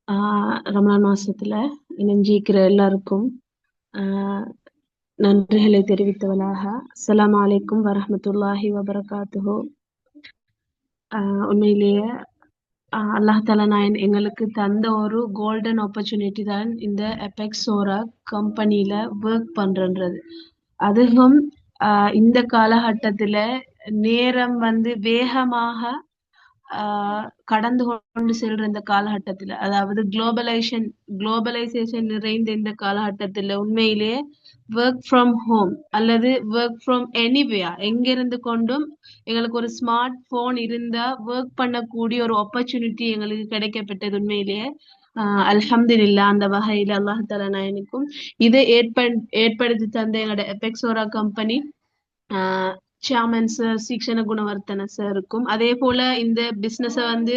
ரமலான் மாசத்துல இணைஞ்சிருக்கிற எல்லாருக்கும் ஆஹ் நன்றிகளை தெரிவித்தவளாக அஸ்ஸலாமு அலைக்கும் வரஹ்மத்துல்லாஹி வபரகாத்துஹு. உண்மையிலேயே அல்லாஹ் தஆலா நான் எங்களுக்கு தந்த ஒரு கோல்டன் ஆப்பர்ச்சுனிட்டி தான் இந்த எபெக்ஸ் சோரா கம்பெனில ஒர்க் பண்றன்றது. அதுவும் இந்த காலகட்டத்துல நேரம் வந்து வேகமாக கடந்து கொண்டு செல்ற இந்த காலகட்டத்துல, அதாவது குளோபலைசேஷன் நிறைந்த இந்த காலகட்டத்துல உண்மையிலேயே ஒர்க் ஃப்ரம் ஹோம் அல்லது ஒர்க் ஃப்ரம் எனிவேர் எங்கிருந்து கொண்டும் எங்களுக்கு ஒரு ஸ்மார்ட் போன் இருந்தா ஒர்க் பண்ணக்கூடிய ஒரு ஆப்பர்ச்சுனிட்டி எங்களுக்கு கிடைக்கப்பட்டது. உண்மையிலேயே அல்ஹம்துலில்லாஹ். அந்த வகையில அல்லாஹ் தஆலா நாயனுக்கும் இதை ஏற்படுத்தி தந்த எங்களோட எபெக்ஸோரா கம்பெனி சேர்மன் சார் சீக்ஷண குணவர்த்தன சாருக்கும், அதே போல இந்த பிசினஸ வந்து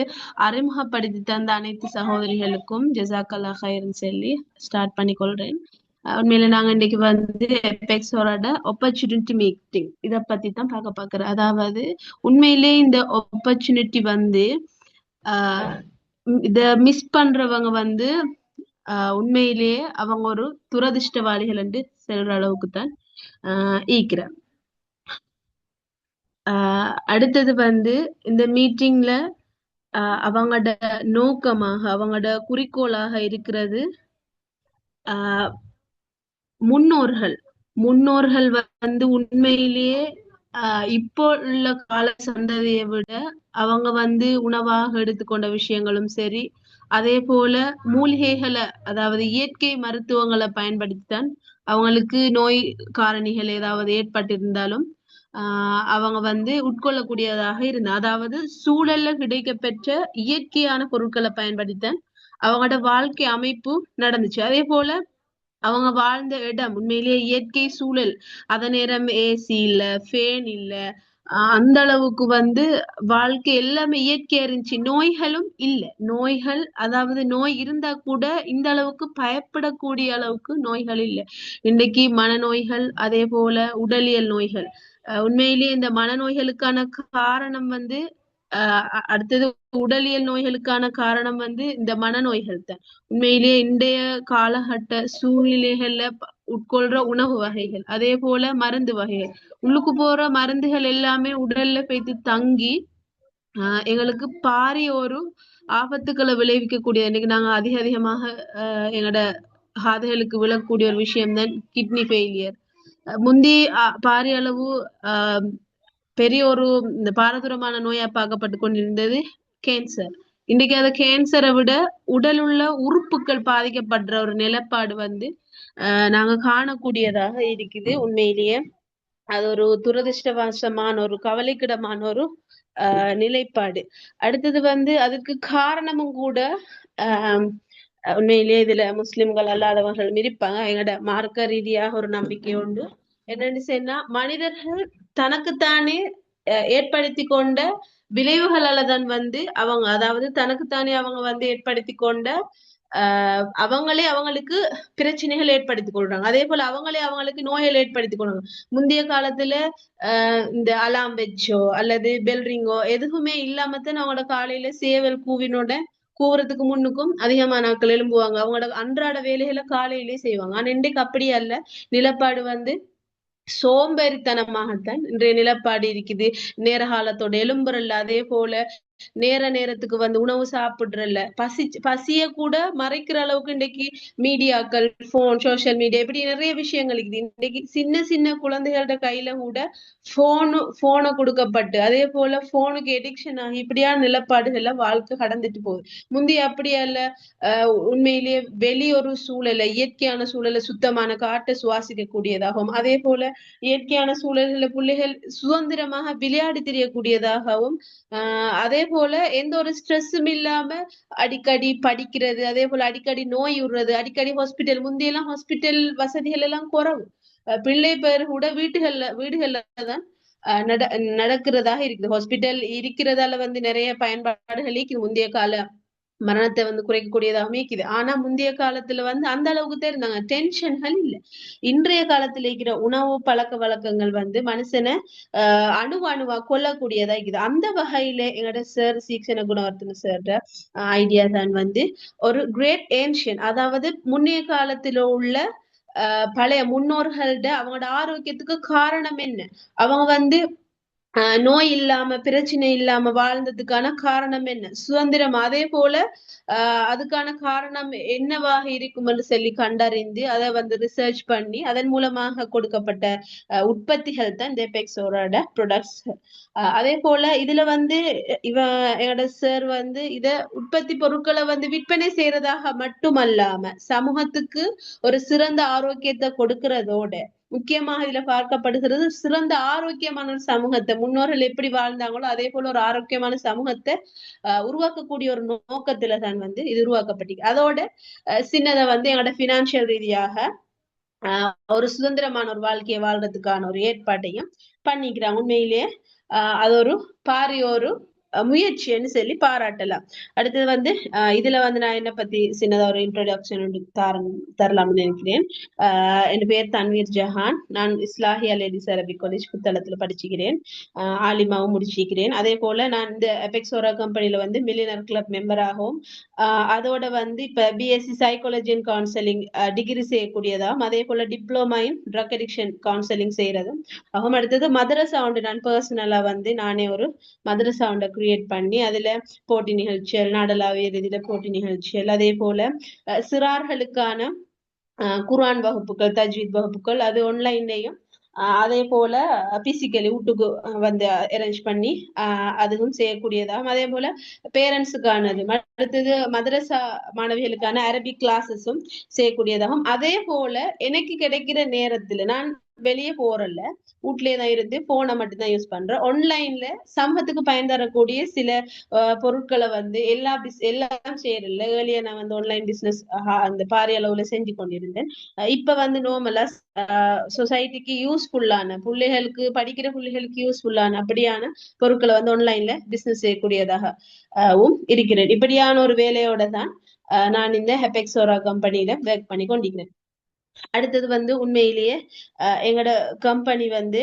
அறிமுகப்படுத்தி தந்த அனைத்து சகோதரிகளுக்கும் ஜஸாக்கல்லா ஹைர்ன்னு சொல்லி ஸ்டார்ட் பண்ணிக்கொள்றேன். உண்மையில நாங்க இன்னைக்கு வந்து எபெக்ஸோரோட ஆப்பர்ச்சுனிட்டி மீட்டிங் இத பத்தி தான் பார்க்கிறோம். அதாவது உண்மையிலே இந்த ஆப்பர்ச்சுனிட்டி வந்து ஆஹ் இத மிஸ் பண்றவங்க வந்து உண்மையிலேயே அவங்க ஒரு துரதிர்ஷ்டவாளிகள் என்று சொல்ற அளவுக்கு தான் ஈக்கிறேன். அடுத்தது வந்து இந்த மீட்டிங்ல அவங்களோட நோக்கமாக அவங்களோட குறிக்கோளாக இருக்கிறது முன்னோர்கள் முன்னோர்கள் வந்து உண்மையிலேயே இப்போ உள்ள கால சந்ததியை விட அவங்க வந்து உணவாக எடுத்துக்கொண்ட விஷயங்களும் சரி, அதே போல மூலிகைகளை அதாவது இயற்கை மருத்துவங்களை பயன்படுத்தித்தான் அவங்களுக்கு நோய் காரணிகள் ஏதாவது ஏற்பட்டிருந்தாலும் அவங்க வந்து உட்கொள்ளக்கூடியதாக இருந்த, அதாவது சூழல்ல கிடைக்கப்பெற்ற இயற்கையான பொருட்களை பயன்படுத்தித்தான் அவங்களோட வாழ்க்கை அமைப்பு நடந்துச்சு. அதே போல அவங்க வாழ்ந்த இடம் உண்மையிலேயே இயற்கை சூழல். அத நேரம் ஏசி இல்ல, ஃபேன் இல்ல, அந்த அளவுக்கு வந்து வாழ்க்கை எல்லாமே இயற்கையா இருந்துச்சு. நோய்களும் இல்ல. நோய்கள் அதாவது நோய் இருந்தா கூட இந்த அளவுக்கு பயப்படக்கூடிய அளவுக்கு நோய்கள் இல்ல. இன்றைக்கு மனநோய்கள், அதே போல உடலியல் நோய்கள். உண்மையிலேயே இந்த மனநோய்களுக்கான காரணம் வந்து அடுத்தது உடலியல் நோய்களுக்கான காரணம் வந்து இந்த மனநோய்கள் தான். உண்மையிலேயே இன்றைய காலகட்ட சூழ்நிலைகள்ல உட்கொள்ற உணவு வகைகள், அதே போல மருந்து வகைகள், உள்ளுக்கு போற மருந்துகள் எல்லாமே உடல்ல போய்த்து தங்கி எங்களுக்கு பாரிய ஒரு ஆபத்துக்களை விளைவிக்கக்கூடிய, இன்னைக்கு நாங்க அதிகமாக எங்களோட காதுகளுக்கு விழக்கூடிய ஒரு விஷயம் தான் கிட்னி ஃபெயிலியர். முந்தி பாரிய அளவு பெரிய ஒரு இந்த பாரதூரமான நோயா பார்க்கப்பட்டு கொண்டிருந்தது கேன்சர். இன்னைக்கு அந்த கேன்சரை விட உடல் உள்ள உறுப்புகள் பாதிக்கப்படுற ஒரு நிலப்பாடு வந்து நாங்க காணக்கூடியதாக இருக்குது. உண்மையிலேயே அது ஒரு துரதிருஷ்டவசமான ஒரு கவலைக்கிடமான ஒரு நிலைப்பாடு. அடுத்தது வந்து அதுக்கு காரணமும் கூட உண்மையிலேயே இதுல முஸ்லிம்கள் அல்லாதவர்கள் இருப்பாங்க. எங்களோட மார்க்க ரீதியாக ஒரு நம்பிக்கை உண்டு. என்னன்னு சொன்னா, மனிதர்கள் தனக்குத்தானே ஏற்படுத்தி கொண்ட விளைவுகளால தான் வந்து அவங்க, அதாவது தனக்குத்தானே அவங்க வந்து ஏற்படுத்தி கொண்ட அவங்களே அவங்களுக்கு பிரச்சனைகள் ஏற்படுத்திக் கொள்றாங்க. அதே போல அவங்களே அவங்களுக்கு நோய்கள் ஏற்படுத்திக் கொள்றாங்க. முந்தைய காலத்துல இந்த அலாம் வச்சோ அல்லது பெல்ரிங்கோ எதுவுமே இல்லாமத்தான் அவங்களோட காலையில சேவல் கூவுறதுக்கு முன்னுக்கும் அதிகமான நாட்கள் எழும்புவாங்க. அவங்களோட அன்றாட வேலைகளை காலையிலேயே செய்வாங்க. ஆனா இன்றைக்கு அப்படி அல்ல. நிலப்பாடு வந்து சோம்பேறித்தனமாகத்தான் இன்றைய நிலப்பாடு இருக்குது. நேர காலத்தோட எழும்புறல்ல, அதே போல நேரத்துக்கு வந்து உணவு சாப்பிடுறல்ல, பசிய கூட மறைக்கிற அளவுக்கு இன்னைக்கு மீடியாக்கள், போன், சோசியல் மீடியா இப்படி நிறைய விஷயங்கள் இருக்குது. இன்னைக்கு சின்ன சின்ன குழந்தைகளோட கையில கூட போனை கொடுக்கப்பட்டு, அதே போல போனுக்கு எடிக்ஷன் ஆகி இப்படியான நிலப்பாடுகள்ல வாழ்க்கை கடந்துட்டு போகுது. முந்தைய அப்படியா இல்ல. உண்மையிலேயே வெளியொரு சூழலை, இயற்கையான சூழலை, சுத்தமான காற்றை சுவாசிக்க கூடியதாகவும், அதே போல இயற்கையான சூழல்களை பிள்ளைகள் சுதந்திரமாக விளையாடி தெரியக்கூடியதாகவும், அதே போல எந்த ஒரு ஸ்ட்ரெஸ்ஸும் இல்லாம அடிக்கடி படிக்கிறது, அதே போல அடிக்கடி நோய் விடுறது, அடிக்கடி ஹாஸ்பிட்டல். முந்தையெல்லாம் ஹாஸ்பிட்டல் வசதிகள் எல்லாம் குறைவு. பிள்ளை பேர் கூட வீடுகள்ல தான் நடக்கிறதாக இருக்குது. ஹாஸ்பிட்டல் இருக்கிறதால வந்து நிறைய பயன்பாடுகள் இருக்குது முந்தைய கால மரணத்தை வந்து குறைக்கக்கூடியதாகவும் இருக்குது. ஆனா முந்தைய காலத்துல வந்து அந்த அளவுக்கு தான் இருந்தாங்க, டென்ஷன்கள் இல்ல. இன்றைய காலத்துல இருக்கிற உணவு பழக்க வழக்கங்கள் வந்து மனுஷனை அணுவா கொல்லக்கூடியதா இருக்குது. அந்த வகையில எங்களோட சார் சீக்ஷன குணவர்த்தன சார் ஐடியா தான் வந்து ஒரு கிரேட் ஏன்ஷியன், அதாவது முன்னைய காலத்துல உள்ள பழைய முன்னோர்கள்ட அவங்களோட ஆரோக்கியத்துக்கு காரணம் என்ன, அவங்க வந்து நோய் இல்லாம பிரச்சனை இல்லாம வாழ்ந்ததுக்கான காரணம் என்ன, சுதந்திரம் அதே போல அதுக்கான காரணம் என்னவாக இருக்கும் என்று சொல்லி கண்டறிந்து அதை வந்து ரிசர்ச் பண்ணி அதன் மூலமாக கொடுக்கப்பட்ட உற்பத்திகள் தான் இந்த எபெக்ஸோட ப்ராடக்ட்ஸ். அதே போல இதுல வந்து இவ என்னோட சார் வந்து இத உற்பத்தி பொருட்களை வந்து விற்பனை செய்யறதாக மட்டுமல்லாம சமூகத்துக்கு ஒரு சிறந்த ஆரோக்கியத்தை கொடுக்கறதோட முக்கியமாக இதுல பார்க்கப்படுகிறது சிறந்த ஆரோக்கியமான ஒரு சமூகத்தை, முன்னோர்கள் எப்படி வாழ்ந்தாங்களோ அதே போல ஒரு ஆரோக்கியமான சமூகத்தை உருவாக்கக்கூடிய ஒரு நோக்கத்துல தான் வந்து இது உருவாக்கப்பட்டிருக்கு. அதோட சின்னதை வந்து எங்களோட பினான்சியல் ரீதியாக ஒரு சுதந்திரமான ஒரு வாழ்க்கையை வாழ்றதுக்கான ஒரு ஏற்பாட்டையும் பண்ணிக்கிறாங்க. உண்மையிலேயே அது ஒரு பாரிய ஒரு முயற்சின்னு சொல்லி பாராட்டலாம். அடுத்தது வந்து இதுல வந்து நான் என்ன பத்தி சின்னதா ஒரு இன்ட்ரோடக்ஷன் தரலாம்னு நினைக்கிறேன். என் பேர் தன்வீர் ஜஹான். நான் இஸ்லாஹியா லேடிஸ் அரபிக் காலேஜ் புத்தளத்துல படிச்சுக்கிறேன். ஆலிமாவும் முடிச்சிக்கிறேன். அதே போல நான் இந்த எபெக்ஸோரா கம்பெனில வந்து மில்லியனர் கிளப் மெம்பராகவும் அதோட வந்து இப்ப BSc psychology and counselling degree செய்யக்கூடியதாகவும் அதே போல diploma in drug addiction counselling செய்யறதும் ஆகும். அடுத்தது மதரசா உண்டு. நான் பர்சனலா வந்து நானே ஒரு மதரசா உண்டை கிரியேட் பண்ணி அதுல போட்டி நிகழ்ச்சிகள், நாடளாவிய ரீதியில போட்டி நிகழ்ச்சிகள், அதே போல சிறார்களுக்கான குர்ஆன் வகுப்புகள், தஜ்வீத் வகுப்புகள் அது ஆன்லைன்லயும் அதே போல பிசிக்கலி வீட்டுக்கு வந்து அரேஞ்ச் பண்ணி அதுவும் செய்யக்கூடியதாகும். அதே போல பேரண்ட்ஸுக்கானது, அடுத்தது மதரசா மாணவிகளுக்கான அரபிக் கிளாஸஸும் செய்யக்கூடியதாகும். அதே போல எனக்கு கிடைக்கிற நேரத்துல நான் வெளியே போறல, வீட்லயே தான் இருந்து போனை மட்டும்தான் யூஸ் பண்றேன். ஆன்லைன்ல சமூகத்துக்கு பயன் தரக்கூடிய சில பொருட்களை வந்து எல்லாம் செய்யறதில்ல. ஏர்லியா நான் வந்து ஆன்லைன் பிசினஸ் அந்த பாரிய அளவுல செஞ்சு கொண்டிருந்தேன். இப்ப வந்து நார்மலா சொசைட்டிக்கு யூஸ்ஃபுல்லான பிள்ளைகளுக்கு, படிக்கிற பிள்ளைகளுக்கு யூஸ்ஃபுல்லான அப்படியான பொருட்களை வந்து ஆன்லைன்ல பிசினஸ் செய்யக்கூடியதாகவும் இருக்கிறேன். இப்படியான ஒரு வேலையோட தான் நான் இந்த ஹெபெக்ஸோரா கம்பெனியில ஒர்க் பண்ணி கொண்டிருக்கிறேன். அடுத்தது வந்து உண்மையிலேயே எங்களோட கம்பெனி வந்து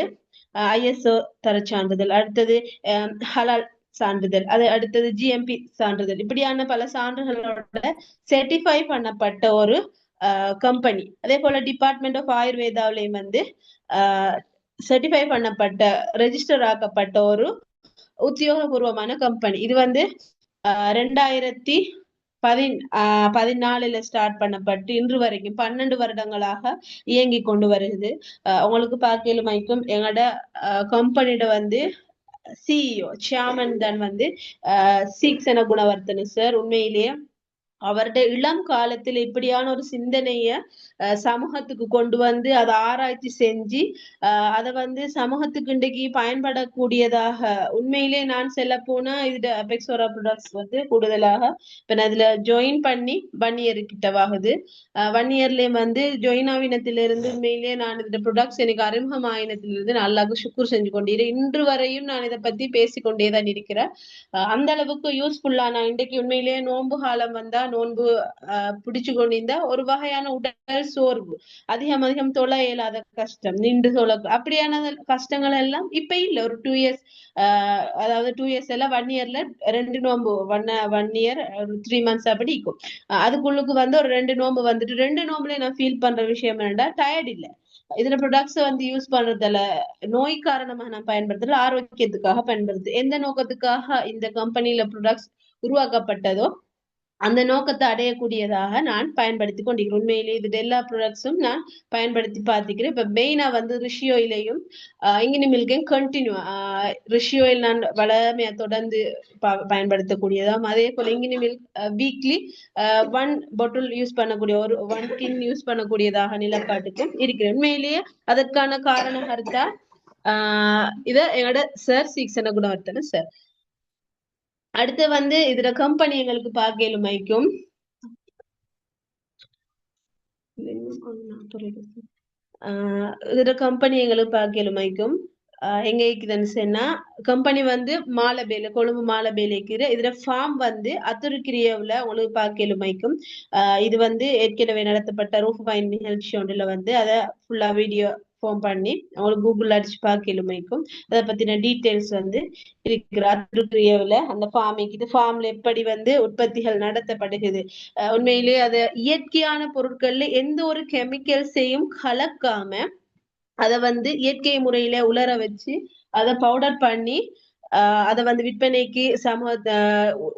ஐஎஸ்ஓ தர சான்றிதழ், அடுத்தது ஹலால் சான்றிதழ், அது அடுத்தது ஜிஎம்பி சான்றிதழ், இப்படியான பல சான்றுகளோட சர்டிஃபை பண்ணப்பட்ட ஒரு கம்பெனி. அதே போல டிபார்ட்மெண்ட் ஆஃப் ஆயுர்வேதாவிலையும் வந்து சர்டிஃபை பண்ணப்பட்ட ரெஜிஸ்டர் ஆக்கப்பட்ட ஒரு உத்தியோகபூர்வமான கம்பெனி. இது வந்து 2014 ஸ்டார்ட் பண்ணப்பட்டு இன்று வரைக்கும் 12 வருடங்களாக இயங்கி கொண்டு வருகிறது. உங்களுக்கு பார்க்கலுமைக்கும் எங்களோட கம்பெனியோட வந்து சிஇஓ சேர்மன் தான் வந்து சீக்ஷன குணவர்த்தன சார். உண்மையிலேயே அவருடைய இளம் காலத்துல இப்படியான ஒரு சிந்தனைய சமூகத்துக்கு கொண்டு வந்து அதை ஆராய்ச்சி செஞ்சு அதை வந்து சமூகத்துக்கு இன்றைக்கு பயன்படக்கூடியதாக, உண்மையிலே நான் செல்ல போனா இது அபெக்ஸோரா ப்ராடக்ட்ஸ் வந்து கூடுதலாக இப்ப நான் இதுல ஜாயின் பண்ணி 1 இயர் கிட்டவாகுது. 1 இயர்லயும் வந்து ஜாயின் ஆவினத்திலிருந்து உண்மையிலேயே நான் இந்த ப்ராடக்ட்ஸ் எனக்கு அறிமுகம் ஆயினத்திலிருந்து நல்லாக சுக்குர் செஞ்சு கொண்டிருக்கிறேன். இன்று வரையும் நான் இதை பத்தி பேசிக்கொண்டேதான் இருக்கிறேன். அந்த அளவுக்கு யூஸ்ஃபுல்லா. நான் இன்றைக்கு உண்மையிலேயே நோன்பு காலம் வந்தா நோன்பு பிடிச்சு கொண்டிருந்தா ஒரு வகையான உடல் சோர்வு, அதிகம் தொழ இயலாத கஷ்டம், நின்று தொழ அப்படியான கஷ்டங்கள் எல்லாம் இப்ப இல்ல. ஒரு 2 இயர்ஸ் அதாவது 2 இயர்ஸ் எல்லாம் 1 இயர்ல 2 நோன்பு 1 இயர் 3 மந்த்ஸ் அப்படி இருக்கும். அதுக்குள்ளுக்கு வந்து ஒரு 2 நோன்பு வந்துட்டு 2 நோம்புல நான் ஃபீல் பண்ற விஷயம் என்னடா, டயர்ட் இல்ல. இதுல ப்ராடக்ட்ஸ் வந்து யூஸ் பண்றதுல நோய் காரணமாக நான் பயன்படுத்துறது ஆரோக்கியத்துக்காக பயன்படுத்து. எந்த நோக்கத்துக்காக இந்த கம்பெனில ப்ராடக்ட்ஸ் உருவாக்கப்பட்டதோ அந்த நோக்கத்தை அடையக்கூடியதாக நான் பயன்படுத்தி கொண்டிருக்கிறேன். உண்மையிலே இது எல்லா ப்ராடக்ட்ஸும் நான் பயன்படுத்தி பார்த்துக்கிறேன். இப்ப மெயினா வந்து ரிஷி ஆயிலையும் இங்கினி மில்கையும் கண்டினியூ ரிஷி ஆயில் நான் வளமையா தொடர்ந்து பயன்படுத்தக்கூடியதாம். அதே போல இங்கினி மில்க் வீக்லி 1 பாட்டில் யூஸ் பண்ணக்கூடிய, ஒரு 1 டின் யூஸ் பண்ணக்கூடியதாக நிலப்பாட்டுக்கும் இருக்கிறேன். உண்மையிலேயே அதற்கான காரணம் கருத்தா இத எங்களோட சார் சீக்ஷன குணவர்த்தன சார். அடுத்து வந்து இதுல கம்பெனி எங்களுக்கு பார்க்கலுமைக்கும் இதுல கம்பெனி எங்களுக்கு பார்க்கலுமைக்கும் எங்க இருக்குதுன்னு சொன்னா கம்பெனி வந்து மாலபேல கொழும்பு மாலபேல இருக்குது. இதுல ஃபார்ம் வந்து அத்துருக்கிரியவுல உங்களுக்கு பார்க்கலுமைக்கும். இது வந்து ஏற்கனவே நடத்தப்பட்ட ரூஃப் பாயிண்ட் நிகழ்ச்சி ஒன்றுல வந்து அதை ஃபுல்லா வீடியோ ஃபார்ம் பண்ணி அவங்களுக்கு கூகுள் அடிச்சு பார்க்கலுமைக்கும். அதை பத்தின டீட்டெயில்ஸ் வந்து இருக்கிற அத்துருக்கிரியவுல அந்த ஃபார்மிக்கு ஃபார்ம்ல எப்படி வந்து உற்பத்திகள் நடத்தப்படுகிறது. உண்மையிலேயே அது இயற்கையான பொருட்கள்ல எந்த ஒரு கெமிக்கல்ஸையும் கலக்காம அதை வந்து இயற்கை முறையில உலர வச்சு அதை பவுடர் பண்ணி அதை வந்து விற்பனைக்கு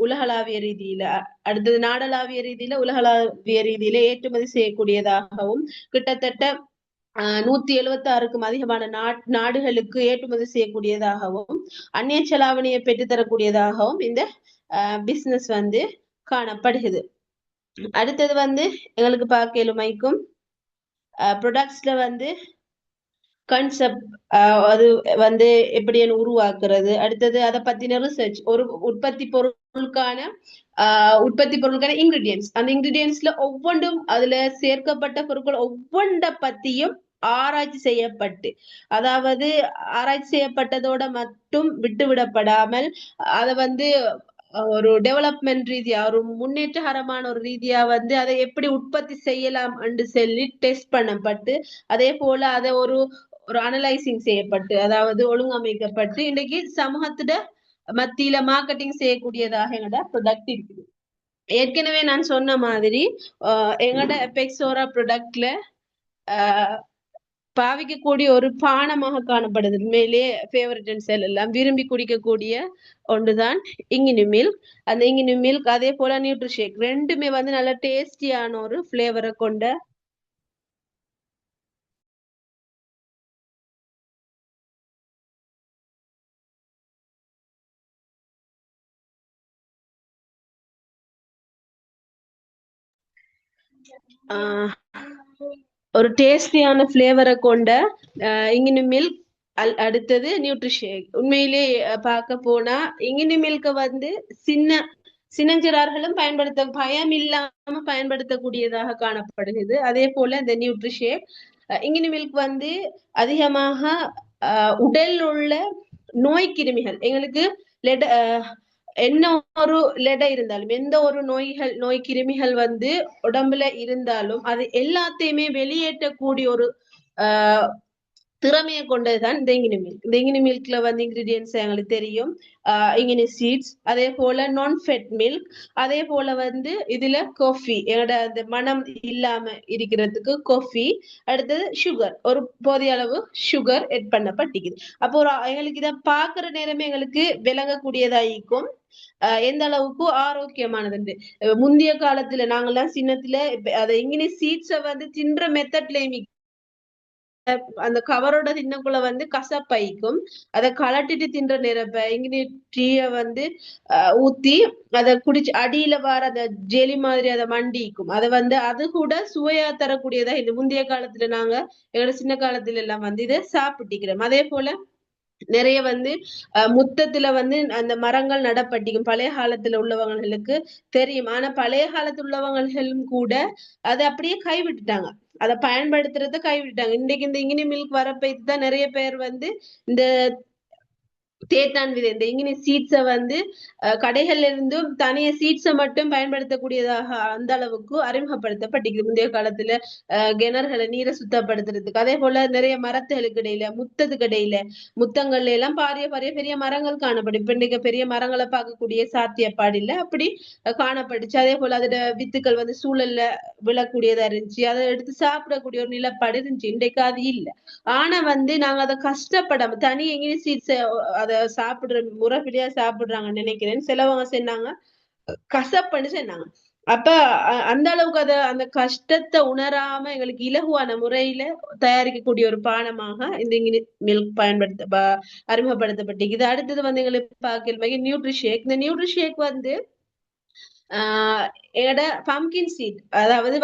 உலகளாவிய ரீதியில அடுத்தது நாடளாவிய ரீதியில உலகளாவிய ரீதியில ஏற்றுமதி செய்யக்கூடியதாகவும் கிட்டத்தட்ட 176க்கும் அதிகமான நாடுகளுக்கு ஏற்றுமதி செய்யக்கூடியதாகவும் அந்நிய செலாவணியை பெற்றுத்தரக்கூடியதாகவும் இந்த பிசினஸ் வந்து காணப்படுகிறது. அடுத்தது வந்து எங்களுக்கு பார்க்கலுமைக்கும் ப்ரொடக்ட்ஸ்ல வந்து கான்செப்ட் அது வந்து எப்படி உருவாக்குறது, அடுத்தது அதை பத்தின ரிசர்ச், ஒரு உற்பத்தி பொருளுக்கான இன்கிரீடியன்ஸ், அந்த இன்கிரீடியன்ஸ்ல ஒவ்வொன்றும் அதுல சேர்க்கப்பட்ட பொருட்கள் ஒவ்வொன்றை பத்தியும் ஆராய்ச்சி செய்யப்பட்டு, அதாவது ஆராய்ச்சி செய்யப்பட்டதோட மட்டும் விட்டுவிடப்படாமல் அதை வந்து ஒரு டெவலப்மெண்ட் ரீதியா ஒரு முன்னேற்றகரமான ஒரு ரீதியா வந்து அதை எப்படி உற்பத்தி செய்யலாம் என்று சொல்லி டெஸ்ட் பண்ணப்பட்டு அதே போல அதை ஒரு அனலைசிங் செய்யப்பட்டு அதாவது ஒழுங்கமைக்கப்பட்டு இன்னைக்கு சமூகத்திட மத்தியில மார்க்கெட்டிங் செய்யக்கூடியதாக எங்கட ப்ரொடக்ட் இருக்குது. ஏற்கனவே நான் சொன்ன மாதிரி எங்கட எபெக்ஸோரா ப்ரொடக்ட்ல பாவிக்கக்கூடிய ஒரு பானமாக காணப்படுது. உண்மையிலேயே ஃபேவரட் அண்ட் செல் எல்லாம் விரும்பி குடிக்கக்கூடிய ஒன்றுதான் இங்கினி மில்க். அந்த இங்கினி மில்க் அதே போல நியூட்ரிஷேக் ரெண்டுமே வந்து நல்ல டேஸ்டியான ஒரு ஃபிளேவரை கொண்ட ஒரு டேஸ்டியான ஃபிளேவரை கொண்ட இங்கினி மில்க். அடுத்தது நியூட்ரிஷேக். உண்மையிலே பார்க்க போனா இங்கினி மில்க வந்து சின்னஞ்சிறார்களும் பயம் இல்லாம பயன்படுத்தக்கூடியதாக காணப்படுகிறது. அதே போல இந்த நியூட்ரிஷேக் இங்கினி மில்க் வந்து அதிகமாக உடல் உள்ள நோய் கிருமிகள் எங்களுக்கு என்ன ஒரு லெடை இருந்தாலும் எந்த ஒரு நோய் கிருமிகள் வந்து உடம்புல இருந்தாலும் அது எல்லாத்தையுமே வெளியேற்றக்கூடிய ஒரு திறமையை கொண்டதுதான் இந்த இங்கினி மில்க். இந்த இங்கினி மில்க்ல வந்து இன்கிரீடியன்ஸ் எங்களுக்கு தெரியும். இங்கினி சீட்ஸ், அதே போல நான் ஃபெட் மில்க், அதே போல வந்து இதுல காஃபி எங்களோட அந்த மனம் இல்லாம இருக்கிறதுக்கு காஃபி, அடுத்தது சுகர், ஒரு போதிய அளவு சுகர் எட் பண்ணப்பட்டிருக்குது. அப்போ எங்களுக்கு இதை பாக்குற நேரமே எங்களுக்கு விளங்கக்கூடியதாயிக்கும் எந்த அளவுக்கு ஆரோக்கியமானது. முந்தைய காலத்துல நாங்கெல்லாம் சின்னத்துல அதை இங்கினி சீட்ஸை வந்து தின்ற மெத்தட்லயுமே அந்த கவரோட தின்னக்குள்ள வந்து கசப்பைக்கும் அதை கலட்டிட்டு தின்ற நிரப்ப இங்கினி டீய வந்து ஊத்தி அதை குடிச்சு அடியில வர அந்த ஜெலி மாதிரி அதை மண்டிக்கும். அதை வந்து அது கூட சுவையா தரக்கூடியதா இந்த முந்தைய காலத்துல நாங்க எங்களோட சின்ன காலத்துல எல்லாம் வந்து இதை சாப்பிட்டிக்கிறோம். அதே போல நிறைய வந்து முத்தத்துல வந்து அந்த மரங்கள் நடப்பட்டிக்கும் பழைய காலத்துல உள்ளவங்களுக்கு தெரியும். ஆனா பழைய காலத்துல உள்ளவங்களும் கூட அதை அப்படியே கைவிட்டுட்டாங்க, அதை பயன்படுத்துறத கைவிட்டுட்டாங்க. இன்னைக்கு இந்த இங்கினி மில்க் வரப்பைத்துதான் நிறைய பேர் வந்து இந்த தேத்தான் விதை இந்த இங்கினி சீட்ஸை வந்து கடைகள்ல இருந்தும் தனிய சீட்ஸை மட்டும் பயன்படுத்தக்கூடியதாக அந்த அளவுக்கு அறிமுகப்படுத்தப்பட்டிருக்கு முந்தைய காலத்துல. கிணறுகளை நீரை சுத்தப்படுத்துறதுக்கு அதே போல நிறைய மரத்துகளுக்கு இடையில முத்தத்துக்கு இடையில முத்தங்கள்ல எல்லாம் பெரிய மரங்கள் காணப்படும். இப்ப இன்னைக்கு பெரிய மரங்களை பார்க்கக்கூடிய சாத்தியப்பாடு இல்லை, அப்படி காணப்பட்டுச்சு. அதே போல அதோட வித்துக்கள் வந்து சூழல்ல விழக்கூடியதா இருந்துச்சு, அதை எடுத்து சாப்பிடக்கூடிய ஒரு நிலப்பாடு இருந்துச்சு. இன்றைக்கு அது இல்லை. ஆனா வந்து நாங்க அதை கஷ்டப்படாம தனி எங்கினி சீட்ஸை அத சாப்பிடுற முறைப்படியா சாப்பிடுறாங்கன்னு நினைக்கிறேன். சிலவங்க சொன்னாங்க கசப்புன்னு சொன்னாங்க. அப்ப அந்த அளவுக்கு அந்த கஷ்டத்தை உணராம எங்களுக்கு இலகுவான முறையில தயாரிக்கக்கூடிய ஒரு பானமாக இந்த இங்கினி மில்க் அறிமுகப்படுத்தப்பட்டிருக்கு. அடுத்தது வந்து எங்களுக்கு பார்க்க நியூட்ரிஷேக். இந்த நியூட்ரிஷேக் வந்து எங்கட பம்கின் சீட், அதாவது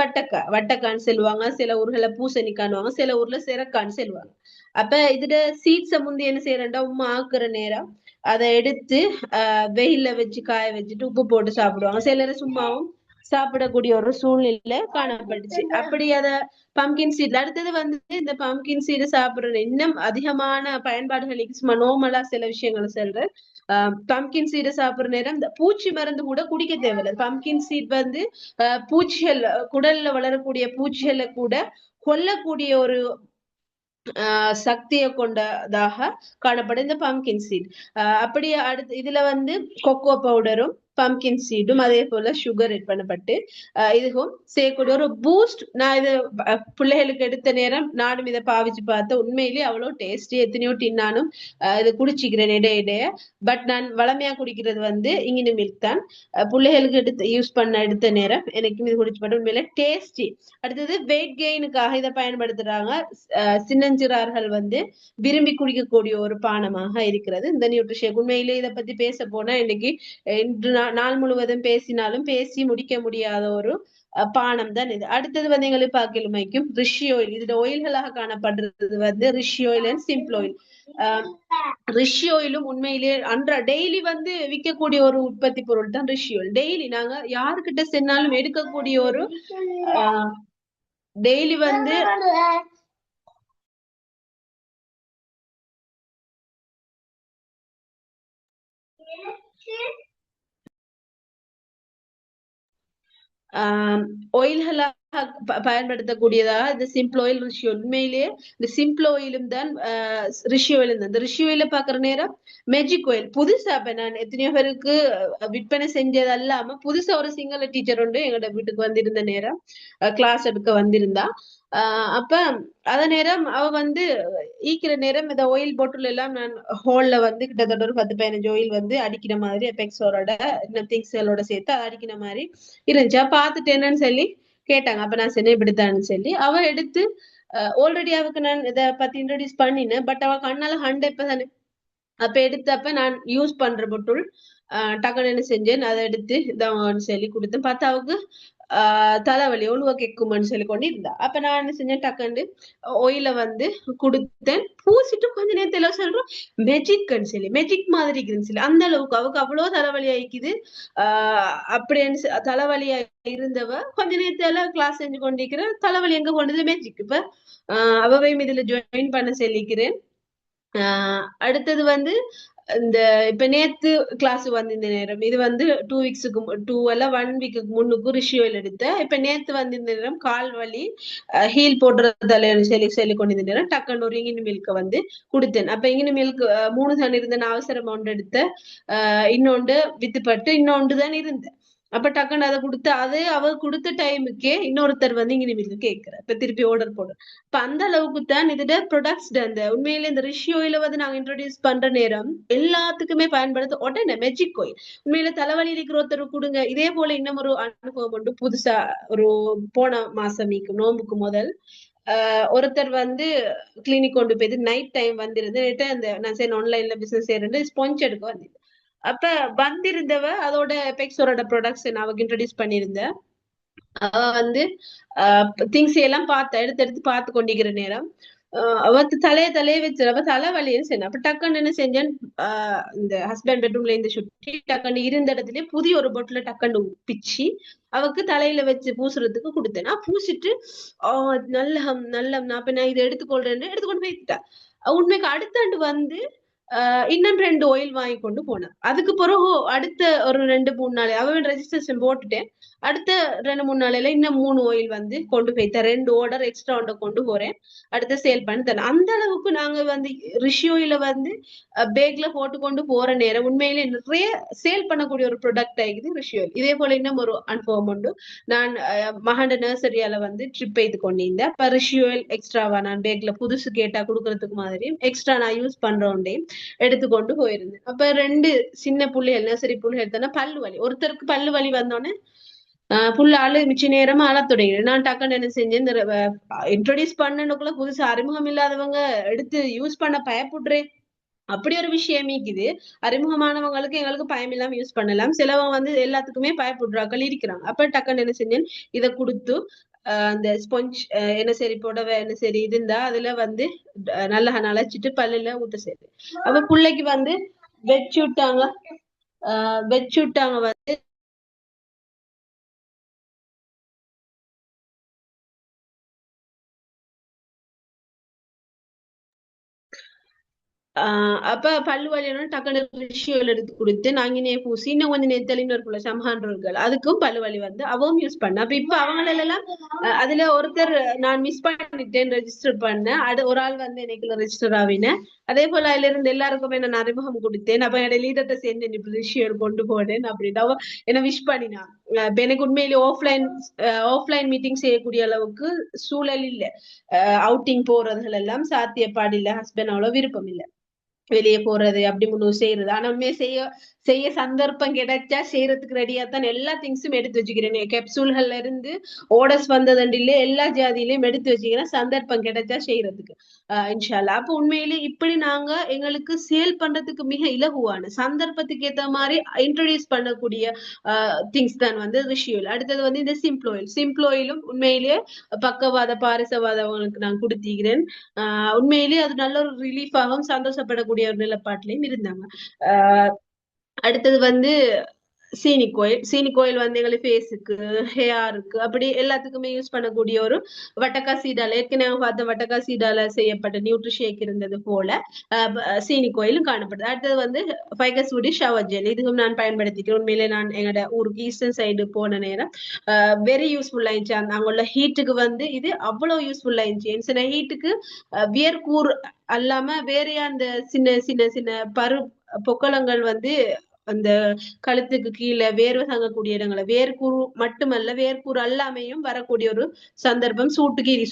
வட்டக்கான்னு சொல்லுவாங்க, சில ஊர்ல பூசணிக்கான்னுவாங்க, சில ஊர்ல சிறக்கான்னு சொல்லுவாங்க. அப்ப இதுல சீட்ஸை முந்தி என்ன செய்யறா உமா ஆக்குற நேரம் அதை எடுத்து வெயில்ல வச்சு காய வச்சுட்டு உப்பு போட்டு சாப்பிடுவாங்க. சிலர் சும்மாவும் சாப்பிடக்கூடிய ஒரு சூழ்நிலை காணப்பட்டுச்சு. அப்படி அத பம்கின் சீட் அடுத்தது வந்து இந்த பம்கின் சீடு சாப்பிடுற இன்னும் அதிகமான பயன்பாடுகளுக்கு சும்மா நோமலா சில விஷயங்களை சொல்றேன். பம்கின் சீடை சாப்பிடுற நேரம் இந்த பூச்சி மருந்து கூட குடிக்க தேவையில்லை. பம்கின் சீட் வந்து பூச்சிகள் குடல்ல வளரக்கூடிய பூச்சிகளை கூட கொல்லக்கூடிய ஒரு சக்தியை கொண்டதாக காணப்படும் இந்த பம்கின் சீட். அப்படியே அடுத்து இதுல வந்து கொக்கோ பவுடரும் பம்கின் சீடும் அதே போல சுகர் ஆட் பண்ணப்பட்டு இதுவும் செய்யக்கூடிய ஒரு பூஸ்ட். நான் இது பிள்ளைகளுக்கு எடுத்த நேரம் நானும் இதை பாவிச்சு பார்த்தேன். உண்மையிலேயே அவ்வளவு டேஸ்டி. எத்தனையோ டின்னானும் இது குடிச்சிக்கிறேன் இடைய. பட் நான் வளமையா குடிக்கிறது வந்து இங்கின மில்க் தான். பிள்ளைகளுக்கு எடுத்து யூஸ் பண்ண எடுத்த நேரம் எனக்கு இது குடிச்சு பார்த்தேன். உண்மையில டேஸ்டி. அடுத்தது வெயிட் கெயினுக்காக இதை பயன்படுத்துறாங்க. சின்னஞ்சிறார்கள் வந்து விரும்பி குடிக்கக்கூடிய ஒரு பானமாக இருக்கிறது இந்த நியூட்ரிஷேக். உண்மையிலே இதை பத்தி பேச போனா இன்னைக்கு இன்று நாள் முழுவதும் பேசினாலும் பேசி முடிக்க முடியாத ஒரு பானம் தான் இது. அடுத்தது வந்து எங்களுக்கு பார்க்கலுமைக்கும் ரிஷி ஆயில். இதுல ஆயில்களாக காணப்படுறது வந்து ரிஷி ஆயில் அண்ட் சிம்பிள் ஆயில். ரிஷி ஆயிலும் உண்மையிலேயே டெய்லி வந்து விற்கக்கூடிய ஒரு உற்பத்தி பொருள் தான் ரிஷி ஆயில். டெய்லி நாங்க யாருக்கிட்ட சென்னாலும் எடுக்கக்கூடிய ஒரு டெய்லி வந்து ஆயில்களாக பயன்படுத்தக்கூடியதாக இந்த சிம்பிள் ஆயில் ரிஷி ஆயில். உண்மையிலேயே இந்த சிம்பிள் ஆயிலும் தான் ரிஷி ஆயில் தான். இந்த ரிஷி ஆயில பாக்குற நேரம் மேஜிக் ஆயில் புதுசா இப்ப நான் எத்தனையோ பேருக்கு விற்பனை செஞ்சது அல்லாம புதுசா ஒரு சிங்கள டீச்சர் உண்டு எங்களோட வீட்டுக்கு வந்திருந்த நேரம் கிளாஸ் எடுக்க வந்திருந்தா. அப்ப அத நேரம் அவ வந்து ஈக்கிற நேரம் இந்த ஆயில் பாட்டில் எல்லாம் நான் ஹோல்ல வந்து கிட்டத்தட்ட ஒரு 10-15 ஆயில் வந்து அடிக்கிற மாதிரி எபெக்ஸோட இன்னும் திங்ஸ்களோட சேர்த்து அதை அடிக்கிற மாதிரி இருந்துச்சு. பார்த்துட்டு என்னன்னு சொல்லி கேட்டாங்க. அப்ப நான் சொன்னேன் இப்படித்தான்னு சொல்லி அவ எடுத்து ஆல்ரெடி அவக்கு நான் இதை பத்தி இன்ட்ரோடியூஸ் பண்ணினேன். பட் அவ கண்ணால 100% அப்ப எடுத்தப்ப நான் யூஸ் பண்ற பொட்டுள் டக்குன்னு என்ன செஞ்சேன் அதை எடுத்து இதான் சொல்லி கொடுத்தேன். பார்த்தா அவக்கு தலைவலி ஒழுவ கேட்குமான்னு சொல்லி கொண்டு இருந்தா. அப்ப நான் என்ன செஞ்சேன் டக்குண்டு ஒயில வந்து கொடுத்தேன். பூசிட்டு கொஞ்ச நேரத்துல சொல்றோம் மெஜிக்ன்னு சொல்லி மெஜிக் மாதிரி இருக்குன்னு சொல்லி அந்த அளவுக்கு அவக்கு அவ்வளவு தலைவலி ஆயிக்குது. அப்படின்னு தலைவலியா இருந்தவ கொஞ்ச நேரத்துல கிளாஸ் செஞ்சு கொண்டிருக்கிற தலைவலி எங்க கொண்டது மெஜிக். இப்ப அவவையும் இதுல ஜாயின் பண்ண சொல்லிக்கிறேன். அடுத்தது வந்து இந்த இப்ப நேத்து கிளாஸ் வந்து இந்த நேரம் இது வந்து 2 வீக்ஸுக்கு 1 வீக்கு முன்னுக்கு ரிஷி ஆயில் எடுத்த. இப்ப நேத்து வந்து இந்த நேரம் கால் வலி ஹீல் போடுறதால சொல்லி கொண்டு நேரம் டக்குன்னு ஒரு இங்கினி மில்க வந்து கொடுத்தேன். அப்ப இங்கினி மில்க் 3 தான் இருந்த அவசரம் ஒன்று எடுத்த. இன்னொன்று வித்துப்பட்டு இன்னொன்று தான் இருந்தேன். அப்ப டக்குன்னு அதை கொடுத்து அது அவ கொடுத்த டைமுக்கே இன்னொருத்தர் வந்து இங்க நிமிர்ந்து கேட்கிற. இப்ப திருப்பி ஆர்டர் போடு. இப்ப அந்த அளவுக்கு தான் இதோட ப்ரொடக்ட்ஸ் அந்த உண்மையில இந்த ரிஷி ஆயில வந்து நாங்க இன்ட்ரோடியூஸ் பண்ற நேரம் எல்லாத்துக்குமே பயன்படுத்த உடனே மெஜிக் ஆயில். உண்மையில தலைவலி இருக்கிற ஒருத்தர் கொடுங்க. இதே போல இன்னும் ஒரு அனுபவம் உண்டு. புதுசா ஒரு போன மாசம் நோம்புக்கு முதல் ஒருத்தர் வந்து கிளினிக் கொண்டு போயிட்டு நைட் டைம் வந்திருந்து அந்த நான் சரி ஆன்லைன்ல பிசினஸ் செய்யறது ஸ்பான்ச் எடுக்க வந்தது. அப்ப வந்திருந்தவ அதோட எபெக்ஸோட ப்ராடக்ட்ஸ் நான் அவக்கு இன்ட்ரோடியூஸ் பண்ணியிருந்தேன். அவ வந்து திங்ஸ் எல்லாம் எடுத்து எடுத்து பார்த்து கொண்டிருக்கிற நேரம் அவத்து தலைய வச்சு அவ தலைவலின்னு சொன்ன. அப்ப டக்குன்னு என்ன செஞ்சேன் இந்த ஹஸ்பண்ட் பெட்ரூம்ல இருந்து சுட்டி டக்குன்னு இருந்த இடத்துல புதிய ஒரு பொட்டில டக்குன்னு பிச்சு அவக்கு தலையில வச்சு பூசுறதுக்கு கொடுத்தேன். நான் பூசிட்டு நல்ல நான் இதை எடுத்துக்கொள்றேன்னு எடுத்துக்கொண்டு போயிட்டா. உண்மைக்கு அடுத்த ஆண்டு வந்து இன்னும் 2 ஆயில் வாங்கி கொண்டு போனேன். அதுக்கு பிறகு அடுத்த ஒரு 2-3 நாள் அவன் ரெஜிஸ்ட்ரேஷன் போட்டுட்டேன். அடுத்த 2-3 நாளையில இன்னும் 3 ஆயில் வந்து கொண்டு போய்த்தேன். 2 ஆர்டர் எக்ஸ்ட்ரா ஆர்டர் கொண்டு போறேன். அடுத்த சேல் பண்ணி தரேன். அந்த அளவுக்கு நாங்க வந்து ரிஷி ஆயில வந்து பேக்ல போட்டு கொண்டு போற நேரம் உண்மையிலே நிறைய சேல் பண்ணக்கூடிய ஒரு ப்ராடக்ட் ஆகிக்குது ரிஷி ஆயில். இதே போல இன்னும் ஒரு அனுபவம் உண்டு. நான் மகாண்ட நர்சரியால வந்து ட்ரிப் எய்து கொண்டிருந்தேன். அப்ப ரிஷி ஆயில் எக்ஸ்ட்ராவா நான் பேக்ல புதுசு கேட்டா கொடுக்கறதுக்கு மாதிரி எக்ஸ்ட்ரா நான் யூஸ் பண்றோண்டையும் எடுத்துக்கொண்டு போயிருந்தேன். அப்ப 2 சின்ன புள்ளைகள் நர்சரி புள்ளைகள் தானே பல்லு வலி. ஒருத்தருக்கு பல்லு வலி வந்தோடனே புள்ள ஆளு மிச்ச நேரமா அழ தொடங்கிடு. நான் டக்குன்னு என்ன செஞ்சேன் இந்த இன்ட்ரோடியூஸ் பண்ணனுக்குள்ள புதுசு அறிமுகம் இல்லாதவங்க எடுத்து யூஸ் பண்ண பயப்படுறேன். அப்படி ஒரு விஷயம் இருக்குது. அறிமுகமானவங்களுக்கு எங்களுக்கு பயம் இல்லாம யூஸ் பண்ணலாம். சிலவங்க வந்து எல்லாத்துக்குமே பயப்படுறாக்கள் இருக்கிறாங்க. அப்ப டக்குன்னு என்ன செஞ்சேன் இதை கொடுத்து அந்த ஸ்பாஞ்ச் என்ன சரி புடவை என்ன சரி இருந்தா அதுல வந்து நல்லா நனைச்சிட்டு பல்லுல ஊத்த சரி அப்ப பிள்ளைக்கு வந்து வச்சு விட்டாங்க வந்து அப்ப பல்லு வலினா டக்குனு விஷயம் எடுத்து கொடுத்து நாங்கினே பூசி இன்னும் கொஞ்சம் நெத்தலின்னு ஒரு புள்ள சம்ஹான்கள் அதுக்கும் பல்லு வலி வந்து அவவும் யூஸ் பண்ண அப்ப இப்ப அவங்களெல்லாம் அதுல ஒருத்தர் நான் மிஸ் பண்ணிட்டேன் ரெஜிஸ்டர் பண்ணேன் அது ஒரு ஆள் வந்து எனக்கு ரெஜிஸ்டர் ஆவினேன் அதே போல அதுல இருந்து எல்லாருக்குமே நான் அறிமுகம் கொடுத்தேன் அப்ப என்னோட லீடர்கிட்ட சேர்ந்து இப்ப விஷயம் கொண்டு போனேன் அப்படின்னு அவ என்ன விஷ் பண்ணினா இப்ப எனக்கு உண்மையிலேயே ஆஃப்லைன் மீட்டிங் செய்யக்கூடிய அளவுக்கு சூழல் இல்ல அவுட்டிங் போறதுகள் எல்லாம் சாத்தியப்பாடு இல்ல ஹஸ்பண்ட் அவ்வளவு விருப்பம் இல்ல வெளியே போறது அப்படி முன்னு செய்யறது ஆனா உண்மையை செய்ய செய்ய சந்தர்ப்பம் கிடைச்சா செய்யறதுக்கு ரெடியா தான் எல்லா திங்ஸும் எடுத்து வச்சுக்கிறேன் கேப்சூல்கள்ல இருந்து ஓடஸ் வந்ததுண்டிலே எல்லா ஜாதியிலையும் எடுத்து வச்சுக்கிறேன் சந்தர்ப்பம் கிடைச்சா செய்யறதுக்கு இன்ஷால்லா அப்ப உண்மையிலே இப்படி நாங்க எங்களுக்கு சேல் பண்றதுக்கு மிக இலகுவான சந்தர்ப்பத்துக்கு ஏத்த மாதிரி இன்ட்ரோடியூஸ் பண்ணக்கூடிய திங்ஸ் தான் வந்து ரிஷியூல் அடுத்தது வந்து இந்த சிம்ப்ளோயிலும் உண்மையிலேயே பக்கவாத பாரிசவாதவங்களுக்கு நான் கொடுத்திக்கிறேன் உண்மையிலேயே அது நல்ல ஒரு ரிலீஃபாகவும் சந்தோஷப்படக்கூடிய ஒரு நிலப்பாட்டிலையும் இருந்தாங்க அடுத்தது வந்து சீனி கோயில் வந்து எங்களுக்கு ஃபேஸுக்கு ஹேருக்கு அப்படி எல்லாத்துக்குமே யூஸ் பண்ணக்கூடிய ஒரு வட்டக்கா சீடால ஏற்கனவே பார்த்த வட்டக்கா சீடால செய்யப்பட்ட நியூட்ரி ஷேக் இருந்தது போல சீனி கோயிலும் காணப்படுது அடுத்தது வந்து ஃபைகஸ் வுடி ஷவர் ஜெல் இதுவும் நான் பயன்படுத்திக்கிறேன் உண்மையிலே நான் எங்களோட ஊருக்கு ஈஸ்டர்ன் சைடு போன நேரம் வெரி யூஸ்ஃபுல்லா இருந்துச்சு அங்குள்ள ஹீட்டுக்கு வந்து இது அவ்வளவு யூஸ்ஃபுல்லா இருந்துச்சு சில ஹீட்டுக்கு வியர்கூர் அல்லாம வேற அந்த சின்ன சின்ன சின்ன பொக்களங்கள் வந்து அந்த கழுத்துக்கு கீழே வேர்வை தங்கக்கூடிய இடங்களை வேர்க்கூறு மட்டுமல்ல வேர்க்கூறு அல்லாமையும் வரக்கூடிய ஒரு சந்தர்ப்பம்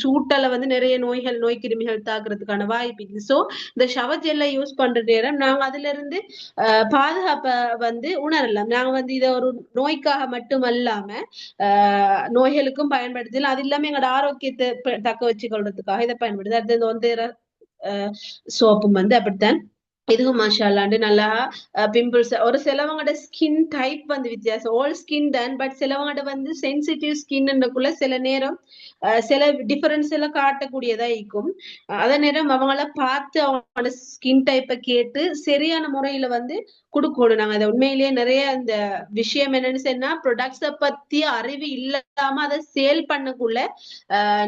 சூட்டால வந்து நிறைய நோய் கிருமிகள் தாக்குறதுக்கான வாய்ப்பு இருக்கு சோ இந்த ஷவர் ஜெல்லை யூஸ் பண்ற நேரம் நாங்க அதுல இருந்து பாதுகாப்ப வந்து உணரலாம் நாங்க வந்து இதை ஒரு நோய்க்காக மட்டுமல்லாம நோய்களுக்கும் பயன்படுத்தல அது இல்லாம எங்களோட ஆரோக்கியத்தை தக்க வச்சு கொள்றதுக்காக இதை பயன்படுது அடுத்து இந்த வந்து சோப்பும் வந்து அப்படித்தான் இதுவும் மாஷாலாண்டு நல்லா பிம்பிள்ஸ் ஒரு சிலவங்களோட ஸ்கின் டைப் வந்து வித்தியாசம் ஆல் ஸ்கின் தான் பட் சிலவங்களோட வந்து சென்சிட்டிவ் ஸ்கின்னுக்குள்ள சில நேரம் சில டிஃபரன்ஸ் எல்லாம் காட்டக்கூடியதா இருக்கும் அதே நேரம் அவங்கள பார்த்து அவங்களோட ஸ்கின் டைப்பை கேட்டு சரியான முறையில வந்து கொடுக்கணும் நாங்க அதை உண்மையிலேயே நிறைய அந்த விஷயம் என்னன்னு சொன்னா ப்ரொடக்ட்ஸை பத்தி அறிவு இல்லாம அதை சேல் பண்ணக்குள்ள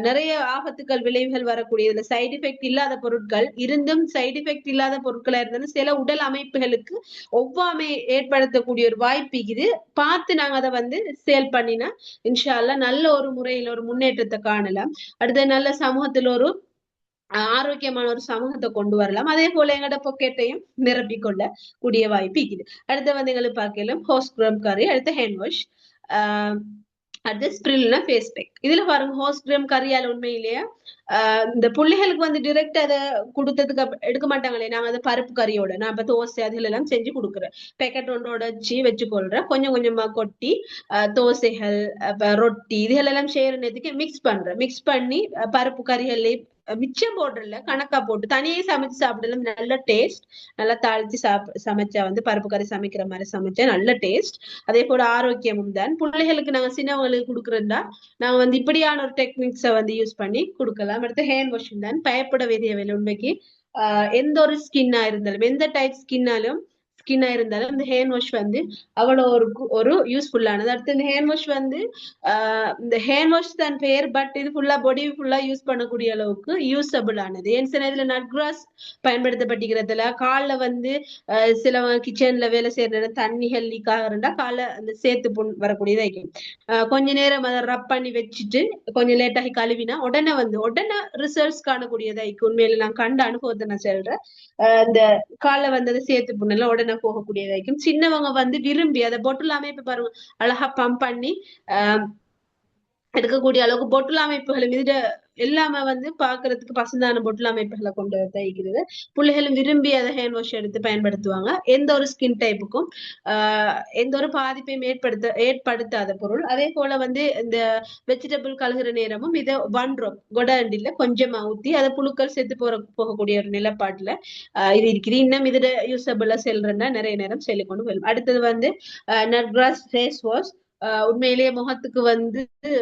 நிறைய ஆபத்துக்கள் விளைவுகள் வரக்கூடிய இதுல சைடு எஃபெக்ட் இல்லாத பொருட்கள் இருந்தும் சைடு எஃபெக்ட் இல்லாத பொருட்களா இருந்தாலும் சில உடல் அமைப்புகளுக்கு ஒவ்வாமை ஏற்படுத்தக்கூடிய ஒரு வாய்ப்பு இது பார்த்து நாங்க அதை வந்து சேல் பண்ணினா இன்ஷால்லா நல்ல ஒரு முறையில ஒரு முன்னேற்றத்தை காணலாம் அடுத்த நல்ல சமூகத்துல ஒரு ஆரோக்கியமான ஒரு சமூகத்தை கொண்டு வரலாம் அதே போல எங்களோட பொக்கெட்டையும் நிரப்பிக் கொள்ள கூடிய வாய்ப்பு இருக்குது அடுத்த வந்து எங்களுக்கு பார்க்கலாம் ஹோஸ்ட் கிரம் கறி அடுத்த ஹேண்ட் வாஷ் அடுத்து ஸ்ப்ரில்னா ஃபேஸ் பேக் இதுல பாருங்க ஹோஸ்ட் கிரம் கறியால் உண்மையிலேயே இந்த புள்ளிகளுக்கு வந்து டிரெக்ட் அதை கொடுத்ததுக்கு எடுக்க மாட்டாங்களே நாங்க அதை பருப்பு கறியோட நான் இப்ப தோசை அதுல எல்லாம் செஞ்சு கொடுக்குறேன் பேக்கெட் ஒன்றோட வச்சு வச்சுக்கொள்றேன் கொஞ்சம் கொஞ்சமா கொட்டி தோசைகள் ரொட்டி இதுகளெல்லாம் செய்யற நேரத்துக்கு மிக்ஸ் பண்ணி பருப்பு கறிகள்ல மிச்சம் போடுறல கணக்கா போட்டு தனியே சமைச்சு சாப்பிடலாம் நல்ல டேஸ்ட் நல்லா தாளிச்சு சமைச்சா வந்து பருப்பு கறி சமைக்கிற மாதிரி சமைச்சா நல்ல டேஸ்ட் அதே போல ஆரோக்கியமும் தான் பிள்ளைகளுக்கு நாங்க சின்னவங்களுக்கு கொடுக்குறதா நாங்க வந்து இப்படியான ஒரு டெக்னிக்ஸை வந்து யூஸ் பண்ணி கொடுக்கலாம் அடுத்து ஹேண்ட் வாஷிங் தான் பயப்பட வேண்டியவில்லை உண்மைக்கு எந்த ஒரு ஸ்கின்னா இருந்தாலும் எந்த டைப் ஸ்கின்னா இருந்தாலும் இந்த ஹேண்ட் வாஷ் வந்து அவ்வளோ ஒரு யூஸ்ஃபுல்லானது அடுத்து இந்த ஹேண்ட் வாஷ் வந்து இந்த ஹேண்ட் வாஷ் தான் பேர் பட் இது ஃபுல்லா பாடி ஃபுல்லா யூஸ் பண்ணக்கூடிய அளவுக்கு யூஸபிள் ஆனது ஏன் சில இதுல நட் கிராஸ் பயன்படுத்தப்பட்டிருக்கிறதுல காலில் வந்து சிலவங்க கிச்சன்ல வேலை செய்யற தண்ணிகள் லீக் ஆகிறா காலை அந்த சேர்த்து புண் வரக்கூடியதா இருக்கும் கொஞ்ச நேரம் அதை ரப் பண்ணி வச்சுட்டு கொஞ்சம் லேட்டாகி கழுவினா உடனே ரிசல்ட்ஸ் காணக்கூடியதா இருக்கும் உண்மையில நான் கண்ட அனுபவத்தை நான் சொல்றேன் இந்த காலை வந்தது சேர்த்து புண்ணெல்லாம் உடனே போகக்கூடியதாയിരിக்கும் சின்னவங்க வந்து விரும்பி அதை பொட்டில் அமைப்பு பாருங்க அழகா பம்ப் பண்ணி எடுக்கக்கூடிய அளவுக்கு பொட்டில் அமைப்புகளும் இது எல்லாமே வந்து பாக்குறதுக்கு பசுந்தான பொட்டில் அமைப்புகளை கொண்டு தைக்கிறது பிள்ளைகளும் விரும்பி அதை ஹேண்ட் வாஷ் எடுத்து பயன்படுத்துவாங்க எந்த ஒரு ஸ்கின் டைப்புக்கும் எந்த ஒரு பாதிப்பையும் ஏற்படுத்தாத பொருள் அதே போல வந்து இந்த வெஜிடபிள் கழுகுற நேரமும் இதை கொடாண்டில கொஞ்சமா ஊத்தி அதை புழுக்கள் செத்து போகக்கூடிய ஒரு நிலப்பாட்டுல இது இருக்குது இன்னும் இதுல யூஸபிளா செல்றேன்னா நிறைய நேரம் சொல்லி கொண்டு போயிடும் அடுத்தது வந்து நட்ராஸ் ஃபேஸ் வாஷ் உண்மையிலேயே முகத்துக்கு வந்து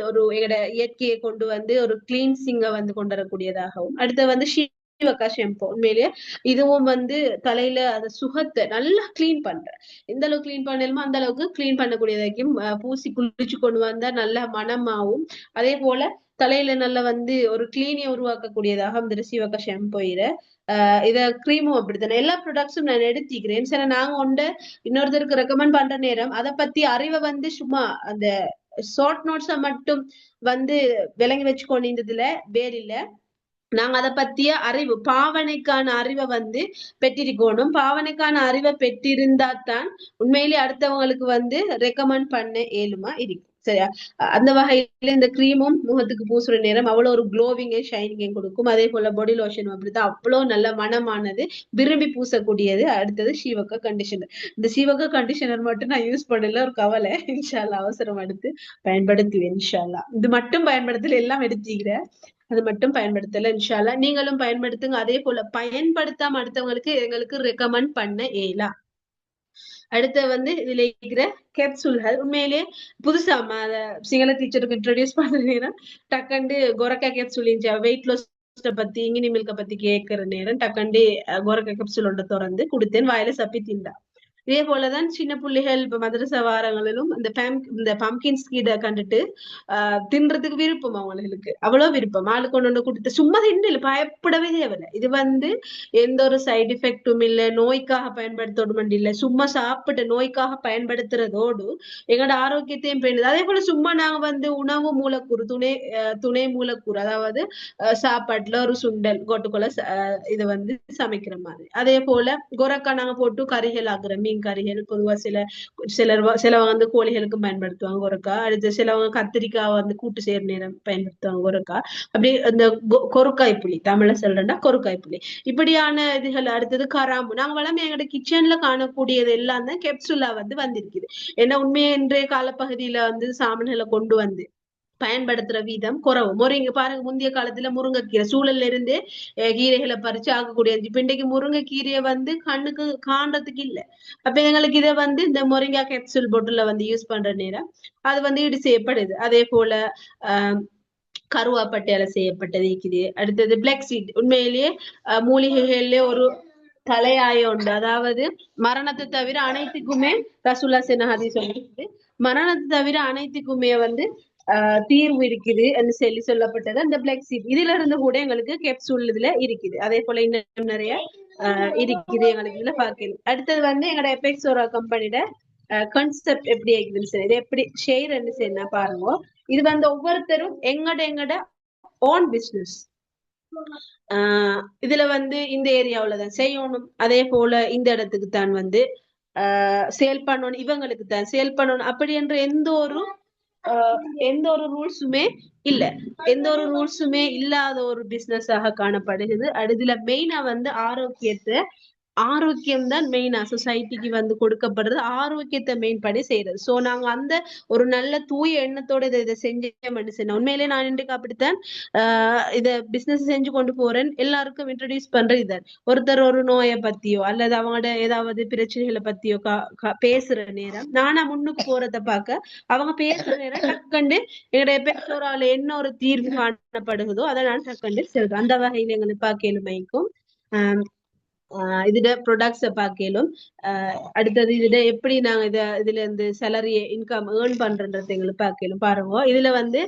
ஒரு எங்கட இயற்கையை கொண்டு வந்து ஒரு கிளீன்சிங்க வந்து கொண்டு வரக்கூடியதாகவும் அடுத்து வந்து ஷீவக்கா ஷெம்பு உண்மையிலேயே இதுவும் வந்து தலையில அந்த சுகத்தை நல்லா கிளீன் பண்ற எந்த அளவுக்கு கிளீன் பண்ணலுமோ அந்த அளவுக்கு கிளீன் பண்ணக்கூடியதாக்கும் பூசி குளிச்சு கொண்டு வந்தா நல்ல மனமாவும் அதே போல தலையில நல்லா வந்து ஒரு கிளீனியை உருவாக்கக்கூடியதாக இந்த ஷீவக்கா ஷெம்பு இத கிரீமும் அப்படித்தானே எல்லா ப்ராடக்ட்ஸும் நான் எடுத்திக்கிறேன். சரி நாங்க உண்டு இன்னொருத்தருக்கு ரெக்கமெண்ட் பண்ற நேரம் அதை பத்தி அறிவை வந்து சும்மா அந்த ஷார்ட் நோட்ஸ மட்டும் வந்து விளங்கி வச்சுக்கொண்டிருந்ததுல வேற இல்ல. நாங்க அதை பத்திய அறிவு பாவனைக்கான அறிவை வந்து பெற்றிருக்கணும். பாவனைக்கான அறிவை பெற்றிருந்தா தான் உண்மையிலேயே அடுத்தவங்களுக்கு வந்து ரெக்கமெண்ட் பண்ண இயலுமா இருக்கும். சரியா? அந்த வகையில இந்த கிரீமும் முகத்துக்கு பூசுற நேரம் அவ்வளவு ஒரு க்ளோவிங் ஷைனிங் கொடுக்கும். அதே போல பாடி லோஷன் அப்படித்தான் அவ்வளவு நல்ல மனமானது, விரும்பி பூசக்கூடியது. அடுத்தது சீவக்க கண்டிஷனர். இந்த சீவக்க கண்டிஷனர் மட்டும் நான் யூஸ் பண்ணல, ஒரு கவலை. இன்ஷால்லா அவசரம் எடுத்து பயன்படுத்துவேன் இன்ஷால்லா. இது மட்டும் பயன்படுத்தல, எல்லாம் எடுத்துக்கிறேன். அது மட்டும் பயன்படுத்தல இன்ஷால்லா. நீங்களும் பயன்படுத்துங்க. அதே போல பயன்படுத்தாம அடுத்தவங்களுக்கு எங்களுக்கு ரெக்கமெண்ட் பண்ண இயலாம். அடுத்து வந்து இதுல இருக்கிற கேப்சூல்கள் உண்மையிலேயே புதுசா சிங்கள டீச்சருக்கு இன்ட்ரோடியூஸ் பண்ண நேரம் டக்கண்டு கொரக்கா கேப்சூல் வெயிட் லாஸ் பத்தி இங்கினி மில்க பத்தி கேட்கிற நேரம் டக்கண்டு கொரக்கா கேப்சூல் ஒன்று திறந்து கொடுத்தேன். வாயில சப்பி திண்டா. இதே போலதான் சின்ன புள்ளிகள் இப்ப மதரசா வாரங்களிலும் இந்த பம்கின் ஸ்கீட கண்டுட்டு தின்றதுக்கு விருப்பம் அவங்களுக்கு அவ்வளவு விருப்பம். ஆளுக்கு ஒண்ணு கொடுத்து சும்மா தின்னு பயப்படவே தேவையில்லை. இது வந்து எந்த ஒரு சைடு எஃபெக்டும் இல்லை, நோய்க்காக பயன்படுத்தணும் இல்லை, சும்மா சாப்பிட்டு நோய்க்காக பயன்படுத்துறதோடு எங்களோட ஆரோக்கியத்தையும் பேணுது. அதே போல சும்மா நாங்க வந்து உணவு மூலக்கூறு துணை மூலக்கூறு அதாவது சாப்பாட்டுல ஒரு சுண்டல் கோட்டுக்குள்ள இதை வந்து சமைக்கிற மாதிரி. அதே போல கொரக்கா நாங்க போட்டு கறிகள் ஆகுற மீன் கறிகள் பொதுவா சிலவங்க வந்து கோழிகளுக்கு பயன்படுத்துவாங்க கொரக்கா. அடுத்து சிலவங்க கத்திரிக்காய் வந்து கூட்டு சேர் நேரம் பயன்படுத்துவாங்க கொரக்கா. அப்படி இந்த கொருக்காய் புளி, தமிழ்ல சொல்றேன்னா கொருக்காய் புளி, இப்படியான இதுகள். அடுத்தது கராம்பு. நாங்க வளமே எங்களோட கிச்சன்ல காணக்கூடியது எல்லாம் தான் கெப்சுலா வந்து வந்திருக்குது. ஏன்னா உண்மையா இன்றைய காலப்பகுதியில வந்து சாமான்களை கொண்டு வந்து பயன்படுத்துற வீதம் குறவு. முருங்கை பாருங்க, முந்தைய காலத்துல முருங்கைக்கீரை சூழல்ல இருந்தே கீரைகளை பறிச்சு ஆக்கக்கூடிய. இப்ப இன்றைக்கு முருங்கைக்கீரையை வந்து கண்ணுக்கு காண்றதுக்கு இல்ல. அப்ப எங்களுக்கு இதை வந்து இந்த முருங்கா கேப்சூல் பொட்டில வந்து யூஸ் பண்ற நேரம் அது வந்து ஈடு செய்யப்படுது. அதே போல கருவாப்பட்டையால செய்யப்பட்டது இருக்குது. அடுத்தது பிளாக் சீட் உண்மையிலேயே மூலிகைகள்ல ஒரு தலையாயம் உண்டு. அதாவது மரணத்தை தவிர அனைத்துக்குமே ரசூல்லா சென்னஹதி சொல்லிருக்கு. மரணத்தை தவிர அனைத்துக்குமே வந்து தீர்வு இருக்குது என்று சொல்லப்பட்டது அந்த பிளாக் சீட். இதுல இருந்து கூட எங்களுக்கு கேப்சூல் இதுல இருக்குது. அதே போல இன்னும் நிறைய இருக்குது எங்களுக்கு இதுல பார்க்கணும். அடுத்தது வந்து எங்களோட எபெக்ஸோரா கம்பெனியோட கான்செப்ட் எப்படி இருக்குதுன்னு சரி, இது எப்படி செய்யறன்னு சரி பாருங்க. இது வந்து ஒவ்வொருத்தரும் எங்கட ஓன் பிசினஸ். இதுல வந்து இந்த ஏரியாவிலதான் செய்யணும். அதே போல இந்த இடத்துக்கு தான் வந்து சேல் பண்ணணும், இவங்களுக்கு தான் சேல் பண்ணணும் அப்படி என்ற எந்த ஒரு ரூல்ஸுமே இல்ல. எந்த ஒரு ரூல்ஸுமே இல்லாத ஒரு பிசினஸ் ஆக காணப்படுகிறது. இதுல மெயினா வந்து ஆரோக்கியம் தான் மெயினா சொசைட்டிக்கு வந்து கொடுக்கப்படுறது. ஆரோக்கியத்தை மெயின் பண்ணி செய்யறது. சோ நாங்க அந்த ஒரு நல்ல தூய எண்ணத்தோட இதை செஞ்சோம். உண்மையிலே நான் இன்றைக்கு அப்படித்தான் இத பிசினஸ் செஞ்சு கொண்டு போறேன். எல்லாருக்கும் இன்ட்ரடியூஸ் பண்றது இதான். ஒருத்தர் ஒரு நோயை பத்தியோ அல்லது அவங்களோட ஏதாவது பிரச்சனைகளை பத்தியோ பேசுற நேரம் நானா முன்னுக்கு போறத பார்க்க அவங்க பேசுற நேரம் டக்கண்டு எங்களுடைய பெற்றோரால என்ன ஒரு தீர்வு காணப்படுகிறதோ அதை நான் டக்கண்டு செல்றேன். அந்த வகையில எங்களுக்கு பார்க்கலுமைக்கும் இதுல ப்ரொடக்ட்ஸ பார்க்கலும். அடுத்தது இதுல எப்படி நாங்க இதுல இருந்து சேலரி இன்கம் ஏர்ன் பண்றதை எங்களுக்கு பார்க்கலும். பாருங்க, இதுல வந்து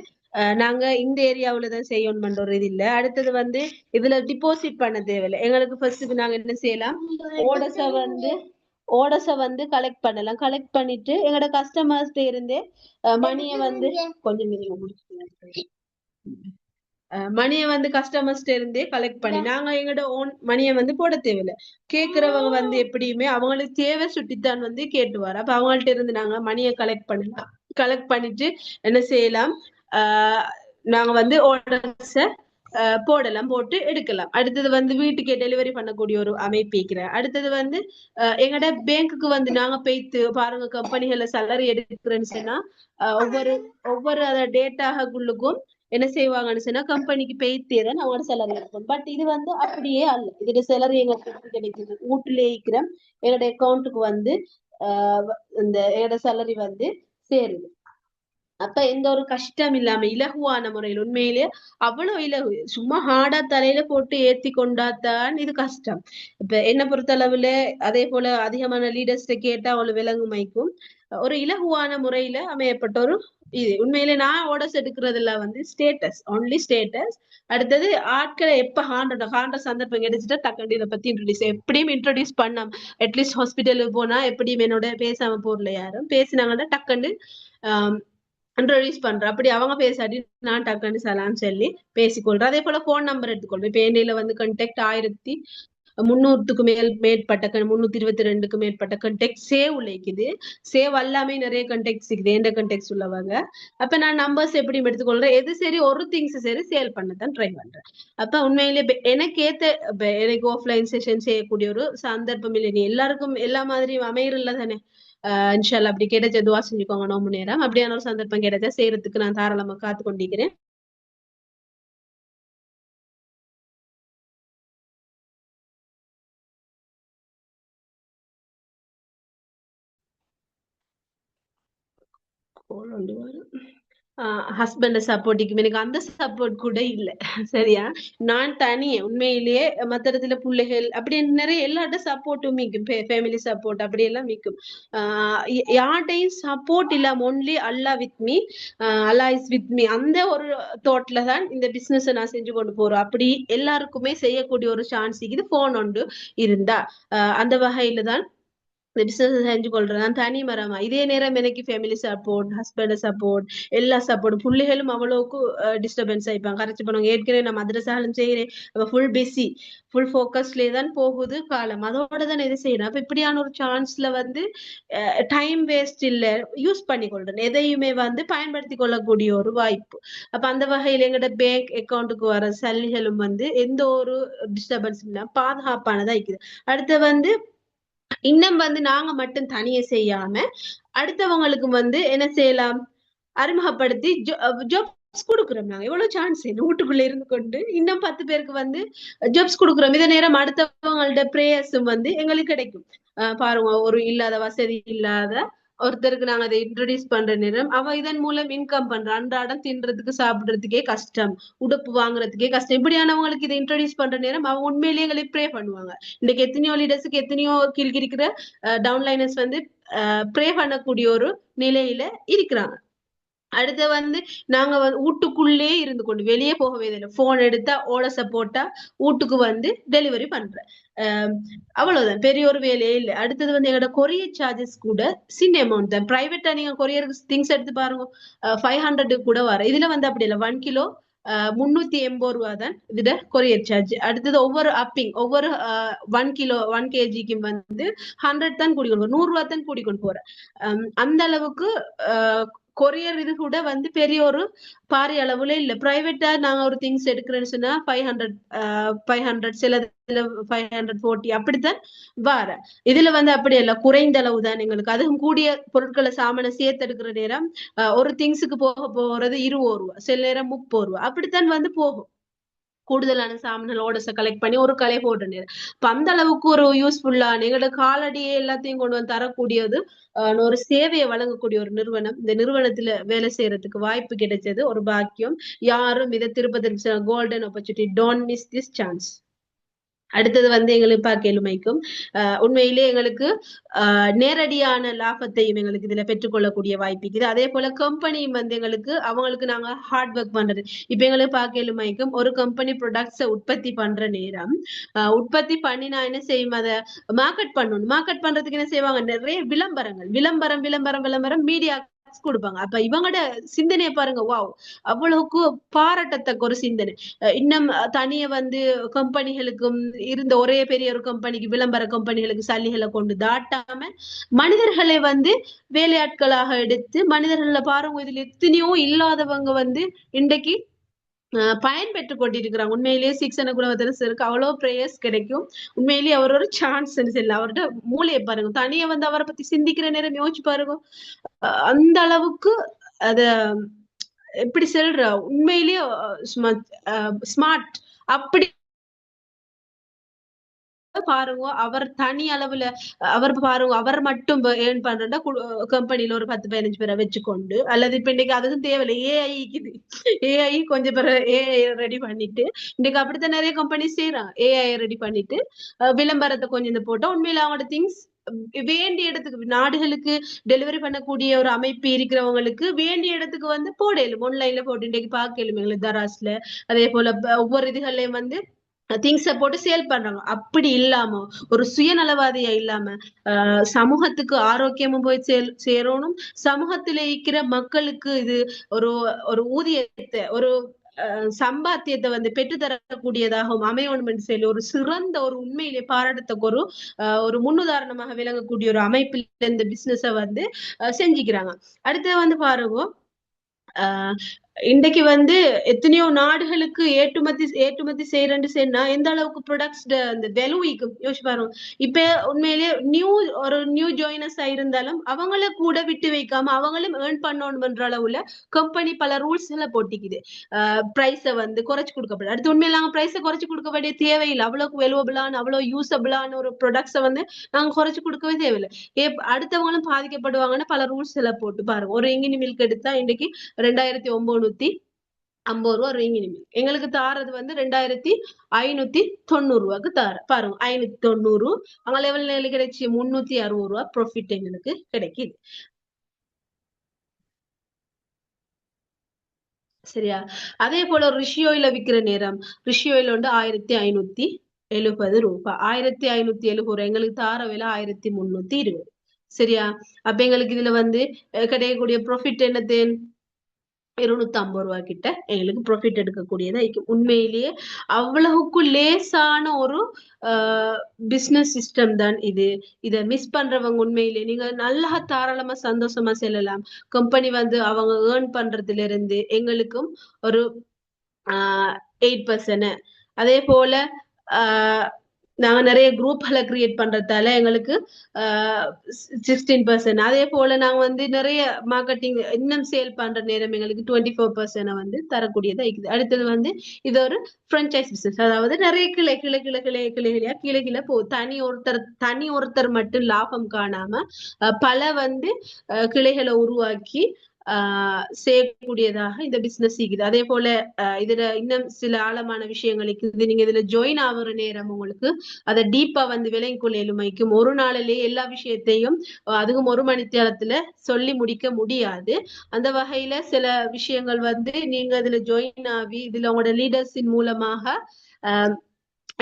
நாங்க இந்த ஏரியாவிலதான் செய்யணும் பண்ற ஒரு இது இல்ல. அடுத்தது வந்து இதுல டிபாசிட் பண்ண தேவையில்லை எங்களுக்கு. ஃபர்ஸ்ட் நாங்க என்ன செய்யலாம், ஓடஸ வந்து கலெக்ட் பண்ணலாம். கலெக்ட் பண்ணிட்டு எங்களோட கஸ்டமர்ஸ் இருந்தே மணியை வந்து கொஞ்சம் மணியை வந்து கஸ்டமர்ஸ்ட இருந்தே கலெக்ட் பண்ணி நாங்க எங்களோட ஓன் மணியை வந்து போட தேவையில்லை. கேட்கிறவங்க வந்து எப்படியுமே அவங்களுக்கு தேவை சுட்டித்தான் வந்து கேட்டுவாரு. அப்ப அவங்கள்ட்ட இருந்து நாங்க மணியை கலெக்ட் பண்ணலாம். கலெக்ட் பண்ணிட்டு என்ன செய்யலாம், நாங்க வந்து ஆர்டர்ஸ போடலாம், போட்டு எடுக்கலாம். அடுத்தது வந்து வீட்டுக்கே டெலிவரி பண்ணக்கூடிய ஒரு அமைப்பு இருக்கிறேன். அடுத்தது வந்து எங்கட பேங்க்குக்கு வந்து நாங்க போய்த்து பாருங்க, கம்பெனிகள்ல சேலரி எடுக்கிறேன்னு சொன்னா ஒவ்வொரு டேட்டாகுள்ளுக்கும் என்ன செய்வாங்கன்னு சொன்னா கம்பெனிக்கு போய்த்தே தான் அவங்களோட சேலரி இருக்கும். பட் இது வந்து அப்படியே அல்ல. இதோட சேலரி எங்களுக்கு கிடைக்குது வீட்டுல இருக்கிற எங்களுடைய அக்கௌண்ட்டுக்கு வந்து இந்த என்னோட சேலரி வந்து சேருது. அப்ப எந்த ஒரு கஷ்டம் இல்லாம இலகுவான முறையில் உண்மையிலே அவ்வளவு இலகு. சும்மா ஹார்டா தலையில போட்டு ஏத்தி கொண்டாதான் இது கஷ்டம். இப்ப என்ன பொறுத்தளவுல அதே போல அதிகமான லீடர்ஸ்ட கேட்டா அவ்வளவு விலங்குமைக்கும் ஒரு இலகுவான முறையில அமையப்பட்ட ஒரு இது உண்மையிலே நான் ஆர்டர்ஸ் எடுக்கிறதுல வந்து ஸ்டேட்டஸ் ஒன்லி ஸ்டேட்டஸ். அடுத்தது ஆட்களை எப்ப ஹாண்ட சந்தர்ப்பம் கிடைச்சிட்டா டக்குனு இதை பத்தி இன்ட்ரோடியூஸ் எப்படியும் இன்ட்ரோடியூஸ் பண்ண அட்லீஸ்ட் ஹாஸ்பிட்டலுக்கு போனா எப்படியும் என்னோட பேசாம போறல யாரும் பேசினாங்கன்னா டக்குன்னு இன்ட்ரோடியூஸ் பண்றேன். அப்படி அவங்க பேசாட்டி நான் டக்குன்னு சலான்னு சொல்லி பேசிக்கொள்றேன். அதே போல போன் நம்பர் எடுத்துக்கொள்றேன். இப்ப என்னையில வந்து கான்டாக்ட் 1300க்கு மேற்பட்ட 322க்கு மேற்பட்ட கண்டெக்ட் சேவ் உழைக்குது. சேவ் எல்லாமே நிறைய கண்டெக்ட்ஸ் இருக்குது எந்த கண்டெக்ட்ஸ் உள்ளவங்க. அப்ப நான் நம்பர்ஸ் எப்படி எடுத்துக்கொள்றேன், எது சரி ஒரு திங்ஸ் சரி சேல் பண்ணத்தான் ட்ரை பண்றேன். அப்ப உண்மையிலே எனக்கு ஏத்த எனக்கு ஆஃப்லைன் செஷன் செய்யக்கூடிய ஒரு சந்தர்ப்பம் இல்லை. நீ எல்லாருக்கும் எல்லா மாதிரியும் அமையறல தானே. இன்ஷால்லா அப்படி கிடைச்ச துவா செஞ்சுக்கோங்க. நோம்பு நேரம் அப்படியான ஒரு சந்தர்ப்பம் கிடைச்சா செய்யறதுக்கு நான் தாராளமா காத்து கொண்டிருக்கிறேன். ஹஸ்பண்ட சப்போர்ட்டிக்கும் எனக்கு அந்த சப்போர்ட் கூட இல்ல. சரியா, நான் தனியே உண்மையிலேயே மத்த இடத்துல பிள்ளைகள் அப்படி நிறைய எல்லாட்ட சப்போர்ட்டும் மிக்கும், ஃபேமிலி சப்போர்ட் அப்படி எல்லாம் மிக்கும். யார்டையும் சப்போர்ட் இல்லாம only Allah with me, Allah is with me அந்த ஒரு தாட்ல தான் இந்த பிசினஸ் நான் செஞ்சு கொண்டு போறோம். அப்படி எல்லாருக்குமே செய்யக்கூடிய ஒரு சான்ஸ் இது போன் ஒன்று இருந்தா. அந்த வகையில தான் இந்த பிசினஸ் செஞ்சு கொள்றேன். நான் தனி மரமா இதே நேரம் எனக்கு ஃபேமிலி சப்போர்ட், ஹஸ்பண்ட் சப்போர்ட், எல்லா சப்போர்ட். பிள்ளைகளும் அவ்வளவுக்கு டிஸ்டர்பன்ஸ் ஆயிப்பாங்க. கரைச்சி பண்ணுவாங்க. ஏற்கனவே நான் மதரசாலும் செய்யறேன். ஃபுல் பிஸி, ஃபுல் ஃபோக்கஸ்லயே தான் போகுது காலம். அதோட தான் இது செய்யறேன். அப்ப இப்படியான ஒரு சான்ஸ்ல வந்து டைம் வேஸ்ட் இல்ல, யூஸ் பண்ணி கொள்றேன். எதையுமே வந்து பயன்படுத்தி கொள்ளக்கூடிய ஒரு வாய்ப்பு. அப்ப அந்த வகையில எங்கட பேங்க் அக்கௌண்ட்டுக்கு வர சல்லிகளும் வந்து எந்த ஒரு டிஸ்டர்பன்ஸ் இல்லாம பாதுகாப்பானதா இருக்குது. அடுத்து வந்து இன்னும் வந்து நாங்க மட்டும் தனியே செய்யாம அடுத்தவங்களுக்கு வந்து என்ன செய்யலாம், அறிமுகப்படுத்தி ஜாப்ஸ் கொடுக்குறோம். நாங்க எவ்வளவு சான்ஸ் வீட்டுக்குள்ள இருந்து கொண்டு இன்னும் 10 பேருக்கு வந்து ஜாப்ஸ் கொடுக்குறோம். இதே நேரம் அடுத்தவங்களோட பிரேயர்ஸும் வந்து எங்களுக்கு கிடைக்கும். பாருங்க, ஒரு இல்லாத வசதி இல்லாத ஒருத்தருக்கு நாங்க அதை இன்ட்ரடியூஸ் பண்ற நேரம் அவ இதன் மூலம் இன்கம் பண்ற, அன்றாடம் தின்றதுக்கு சாப்பிடுறதுக்கே கஷ்டம், உடுப்பு வாங்குறதுக்கே கஷ்டம். இப்படியானவங்களுக்கு இதை இன்ட்ரடியூஸ் பண்ற நேரம் அவங்க உண்மையிலேயே எங்களை ப்ரே பண்ணுவாங்க. இன்னைக்கு எத்தனையோ லீடர்ஸுக்கு எத்தனையோ கீழ் இருக்கிற டவுன்லைனர்ஸ் வந்து ப்ரே பண்ணக்கூடிய ஒரு நிலையில இருக்கிறாங்க. அடுத்து வந்து நாங்க வந்து வீட்டுக்குள்ளே இருந்து கொண்டு வெளியே போகவே இல்லை. போன் எடுத்தா ஓடஸ போட்டா வீட்டுக்கு வந்து டெலிவரி பண்றேன். அவ்வளவுதான், பெரிய ஒரு வேலையே இல்லை. அடுத்தது வந்து எங்களோட கொரியர் சார்ஜஸ் கூட சின்ன அமௌண்ட் தான். பிரைவேட்டா நீங்க கொரியர் திங்ஸ் எடுத்து பாருங்க, 500 கூட வர. இதுல வந்து அப்படி இல்லை. 1 கிலோ 380 தான் இதுல கொரியர் சார்ஜ். அடுத்தது ஒவ்வொரு அப்பிங் ஒவ்வொரு 1 கிலோ 1 kgக்கு வந்து 100 தான் கூடிக்கொண்டு 100 தான் கூடிக்கொண்டு போறேன். அந்த அளவுக்கு கொரியர் இது கூட வந்து பெரிய ஒரு பாரிய அளவுல இல்ல. பிரைவேட்டா நாங்க ஒரு திங்ஸ் எடுக்கிறேன்னு சொன்னா 500 சில 540 அப்படித்தான் வார. இதுல வந்து அப்படி இல்ல, குறைந்த அளவு தான் எங்களுக்கு. அதுவும் கூடிய பொருட்களை சாமான சேர்த்து எடுக்கிற நேரம் ஒரு திங்ஸுக்கு போக போறது 20 ரூபா, சில நேரம் 30 ரூபா அப்படித்தான் வந்து போகும். கூடுதலான சாமான்கள் ஓடஸ கலெக்ட் பண்ணி ஒரு கலை போட்டு நேரம். இப்ப அந்த அளவுக்கு ஒரு யூஸ்ஃபுல்லான எங்களோட காலடியே எல்லாத்தையும் கொண்டு வந்து தரக்கூடியது ஒரு சேவையை வழங்கக்கூடிய ஒரு நிறுவனம். இந்த நிறுவனத்துல வேலை செய்யறதுக்கு வாய்ப்பு கிடைச்சது ஒரு பாக்கியம். யாரும் இதை Tirupati golden opportunity. Don't miss this chance. அடுத்தது வந்து எங்களுக்கு பார்க்க எளிமைக்கும் உண்மையிலே எங்களுக்கு நேரடியான லாபத்தையும் எங்களுக்கு இதுல பெற்றுக்கொள்ளக்கூடிய வாய்ப்பு இருக்குது. அதே போல கம்பெனியும் வந்து எங்களுக்கு அவங்களுக்கு நாங்க ஹார்ட் ஒர்க் பண்றது. இப்ப எங்களுக்கு பார்க்க எளிமைக்கும் ஒரு கம்பெனி ப்ரொடக்ட்ஸை உற்பத்தி பண்ற நேரம் உற்பத்தி பண்ணி நான் என்ன செய்யும், அதை மார்க்கெட் பண்ணணும். மார்க்கெட் பண்றதுக்கு என்ன செய்வாங்க, நிறைய விளம்பரங்கள், விளம்பரம் விளம்பரம் விளம்பரம் மீடியா கொடுப்பாங்க. அப்ப இவங்களோட சிந்தனையை பாருங்க, வாவ், அவ்வளவுக்கு பாராட்டத்தக்க ஒரு சிந்தனை. இன்னும் தனிய வந்து கம்பெனிகளுக்கும் இருந்த ஒரே பெரிய ஒரு கம்பெனிக்கு விளம்பர கம்பெனிகளுக்கு சல்லிகளை கொண்டு தாட்டாம மனிதர்களை வந்து வேலையாட்களாக எடுத்து மனிதர்களை பாருங்க, இதுல எத்தனையோ இல்லாதவங்க வந்து இன்றைக்கு பயன்பெற்று கொண்டிருக்கிறாங்க. உண்மையிலேயே சிக்ஸன குணவத்தரசருக்கு அவ்வளவு பிரேயர்ஸ் கிடைக்கும். உண்மையிலேயே அவர் ஒரு சான்ஸ் இல்லை. அவர்கிட்ட மூளையை பாருங்க, தனியா வந்து அவரை பத்தி சிந்திக்கிற நேரம் யோசிச்சு பாருங்க. அந்த அளவுக்கு அத எப்படி சொல்ற, உண்மையிலேயே ஸ்மார்ட். அப்படி பாருங்க, அவர் தனி அளவுல அவர் பாருங்க, அவர் மட்டும் ஏர்ன் பண்றா கம்பெனில ஒரு 10-15 பேரை வச்சுக்கொண்டு, அல்லது இப்ப இன்னைக்கு அதுக்கும் தேவையில்லை, ஏஐக்குது. ஏஐ கொஞ்சம் பேர் ஏஐ ரெடி பண்ணிட்டு இன்னைக்கு அப்படித்தான் நிறைய கம்பெனி செய்யறாங்க. ஏஐ ரெடி பண்ணிட்டு விளம்பரத்தை கொஞ்சம் போட்டா உண்மையில அவங்களோட திங்ஸ் வேண்டிய இடத்துக்கு நாடுகளுக்கு டெலிவரி பண்ணக்கூடிய ஒரு அமைப்பு இருக்கிறவங்களுக்கு வேண்டிய இடத்துக்கு வந்து போடலும் ஆன்லைன்ல போட்டு இன்றைக்கு பார்க்கலும் எங்களுக்கு தராஸ்ல அதே போல ஒவ்வொரு இதுகள்லயும் வந்து திங்ஸ போட்டு சேல் பண்றாங்க. அப்படி இல்லாம ஒரு சுயநலவாதியா இல்லாம சமூகத்துக்கு ஆரோக்கியமும் போய் சேரணும். சமூகத்தில இருக்கிற மக்களுக்கு இது ஒரு ஒரு ஊதியத்தை ஒரு சம்பாத்தியத்தை வந்து பெற்று தரக்கூடியதாகவும் அமையணும் என்று சொல்லி ஒரு சிறந்த ஒரு உண்மையிலே பாராட்டத்தக்க ஒரு முன்னுதாரணமாக விளங்கக்கூடிய ஒரு அமைப்பில் இந்த பிசினஸ வந்து செஞ்சுக்கிறாங்க. அடுத்து வந்து பாருங்க இன்றைக்கு வந்து எத்தனையோ நாடுகளுக்கு ஏற்றுமதி செய்யறேன்னு சொன்னா எந்த அளவுக்கு ப்ரொடக்ட்ஸ் அந்த விலைக்கும் யோசிச்சு பாருங்க. இப்ப உண்மையிலேயே நியூ ஜாயினர்ஸ் இருந்தாலும் அவங்கள கூட விட்டு வைக்காம அவங்களும் ஏர்ன் பண்ணணும்ன்ற அளவுல கம்பெனி பல ரூல்ஸ் எல்லாம் போட்டிக்குது. பிரைஸ வந்து குறைச்சு கொடுக்கப்படும். அடுத்து உண்மையில நாங்க பிரைஸ குறைச்சு கொடுக்க வேண்டிய தேவையில்லை. அவ்வளவு வெலுவபிளான அவ்வளவு யூசபிளான ஒரு ப்ரொடக்ட்ஸ வந்து நாங்க குறைச்சு கொடுக்கவே தேவையில்லை. அடுத்தவங்களும் பாதிக்கப்படுவாங்கன்னு பல ரூல்ஸ் எல்லாம் போட்டு பாருங்க. ஒரு இங்கினி மில்க் எடுத்தா இன்னைக்கு 2950 ஒரு இங்கினி மில்க் எங்களுக்கு தாரது வந்து 2590 தார பாருங்க. 590 அங்க லெவல் கிடைச்சி 360 ப்ராஃபிட் எங்களுக்கு கிடைக்குது. சரியா? அதே போல ரிஷியோயில விக்கிற நேரம் ரிஷியோயில வந்து 1570 1570 எங்களுக்கு தார விலை 1320. சரியா? அப்ப எங்களுக்கு இதுல வந்து கிடைக்கக்கூடிய ப்ராஃபிட் என்னது 250 கிட்ட எங்களுக்கு ப்ராஃபிட் எடுக்கக்கூடியதா இருக்கும். உண்மையிலேயே அவ்வளவுக்கு லேசான ஒரு பிசினஸ் சிஸ்டம் தான் இது. இதை மிஸ் பண்றவங்க உண்மையிலேயே நீங்க நல்லா தாராளமா சந்தோஷமா செல்லலாம். கம்பெனி வந்து அவங்க ஏர்ன் பண்றதுல இருந்து எங்களுக்கும் ஒரு 8%. அதே போல நாங்க நிறைய குரூப்களை கிரியேட் பண்றதால எங்களுக்கு 16%. அதே போல நாங்க வந்து நிறைய மார்க்கெட்டிங் இன்னும் சேல் பண்ற நேரம் எங்களுக்கு 24% வந்து தரக்கூடியதா இருக்குது. அடுத்தது வந்து இது ஒரு பிரான்சைஸ் பிசினஸ். அதாவது நிறைய கிளையா கீழே போ தனி ஒருத்தர் மட்டும் லாபம் காணாம பல வந்து கிளைகளை உருவாக்கி செய்யக்கூடியதாக இந்த பிசினஸ் இருக்குது. அதே போல இதுல இன்னும் சில ஆழமான விஷயங்கள் இருக்குது. நீங்க இதுல ஜாயின் ஆகுற நேரம் உங்களுக்கு அதை டீப்பா வந்து விளங்கி கொள்ள எளிமைக்கும். ஒரு நாளிலேயே எல்லா விஷயத்தையும் அதுவும் ஒரு மணித்தியாலத்துல சொல்லி முடிக்க முடியாது. அந்த வகையில சில விஷயங்கள் வந்து நீங்க இதுல ஜாயின் ஆகி இதுல உங்களோட லீடர்ஸின் மூலமாக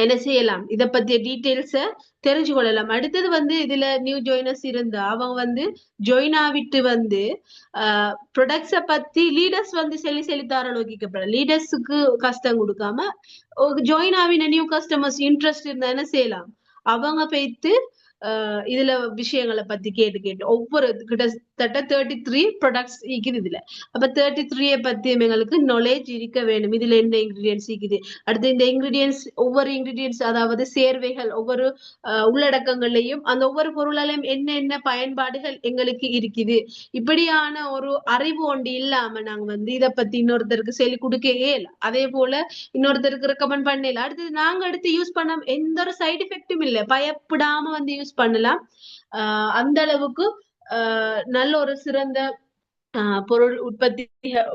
என்ன செய்யலாம் இத பத்திய டீட்டெயில்ஸ தெரிஞ்சு கொள்ளலாம். அடுத்தது வந்து இதுல நியூ ஜாயினர்ஸ் இருந்தா அவங்க வந்து ஜாயின் ஆகிட்டு வந்து ப்ரொடக்ட்ஸ பத்தி லீடர்ஸ் வந்து சொல்லி தர நோக்கிக்கப்பட லீடர்ஸுக்கு கஷ்டம் கொடுக்காம ஜாயின் ஆகின நியூ கஸ்டமர்ஸ் இன்ட்ரெஸ்ட் இருந்தா என்ன செய்யலாம் அவங்க போய்த்து இதுல விஷயங்களை பத்தி கேட்டு ஒவ்வொரு கிட்டத்தட்ட 33 ப்ராடக்ட்ஸ் இருக்குது இதுல. அப்ப 33 பத்தி எங்களுக்கு நாலேஜ் இருக்க வேண்டும். இதுல என்ன இன்கிரீடியன்ஸ் இருக்குது, அடுத்து இந்த இன்கிரீடியன்ஸ் ஒவ்வொரு இன்கிரீடியன்ஸ் அதாவது சேர்வைகள் ஒவ்வொரு உள்ளடக்கங்களையும் அந்த ஒவ்வொரு பொருளாலையும் என்ன பயன்பாடுகள் எங்களுக்கு இருக்குது. இப்படியான ஒரு அறிவு ஒன்று இல்லாம நாங்க வந்து இதை பத்தி இன்னொருத்தருக்கு சொல்லி கொடுக்கவே இல்லை. அதே போல இன்னொருத்தருக்கு ரெக்கமெண்ட் பண்ணல. அடுத்தது நாங்க எடுத்து யூஸ் பண்ண எந்த ஒரு சைடு எஃபெக்டும் இல்லை. பயப்படாம வந்து யூஸ் பண்ணலாம். அந்த அளவுக்கு நல்ல ஒரு சிறந்த பொருள் உற்பத்தி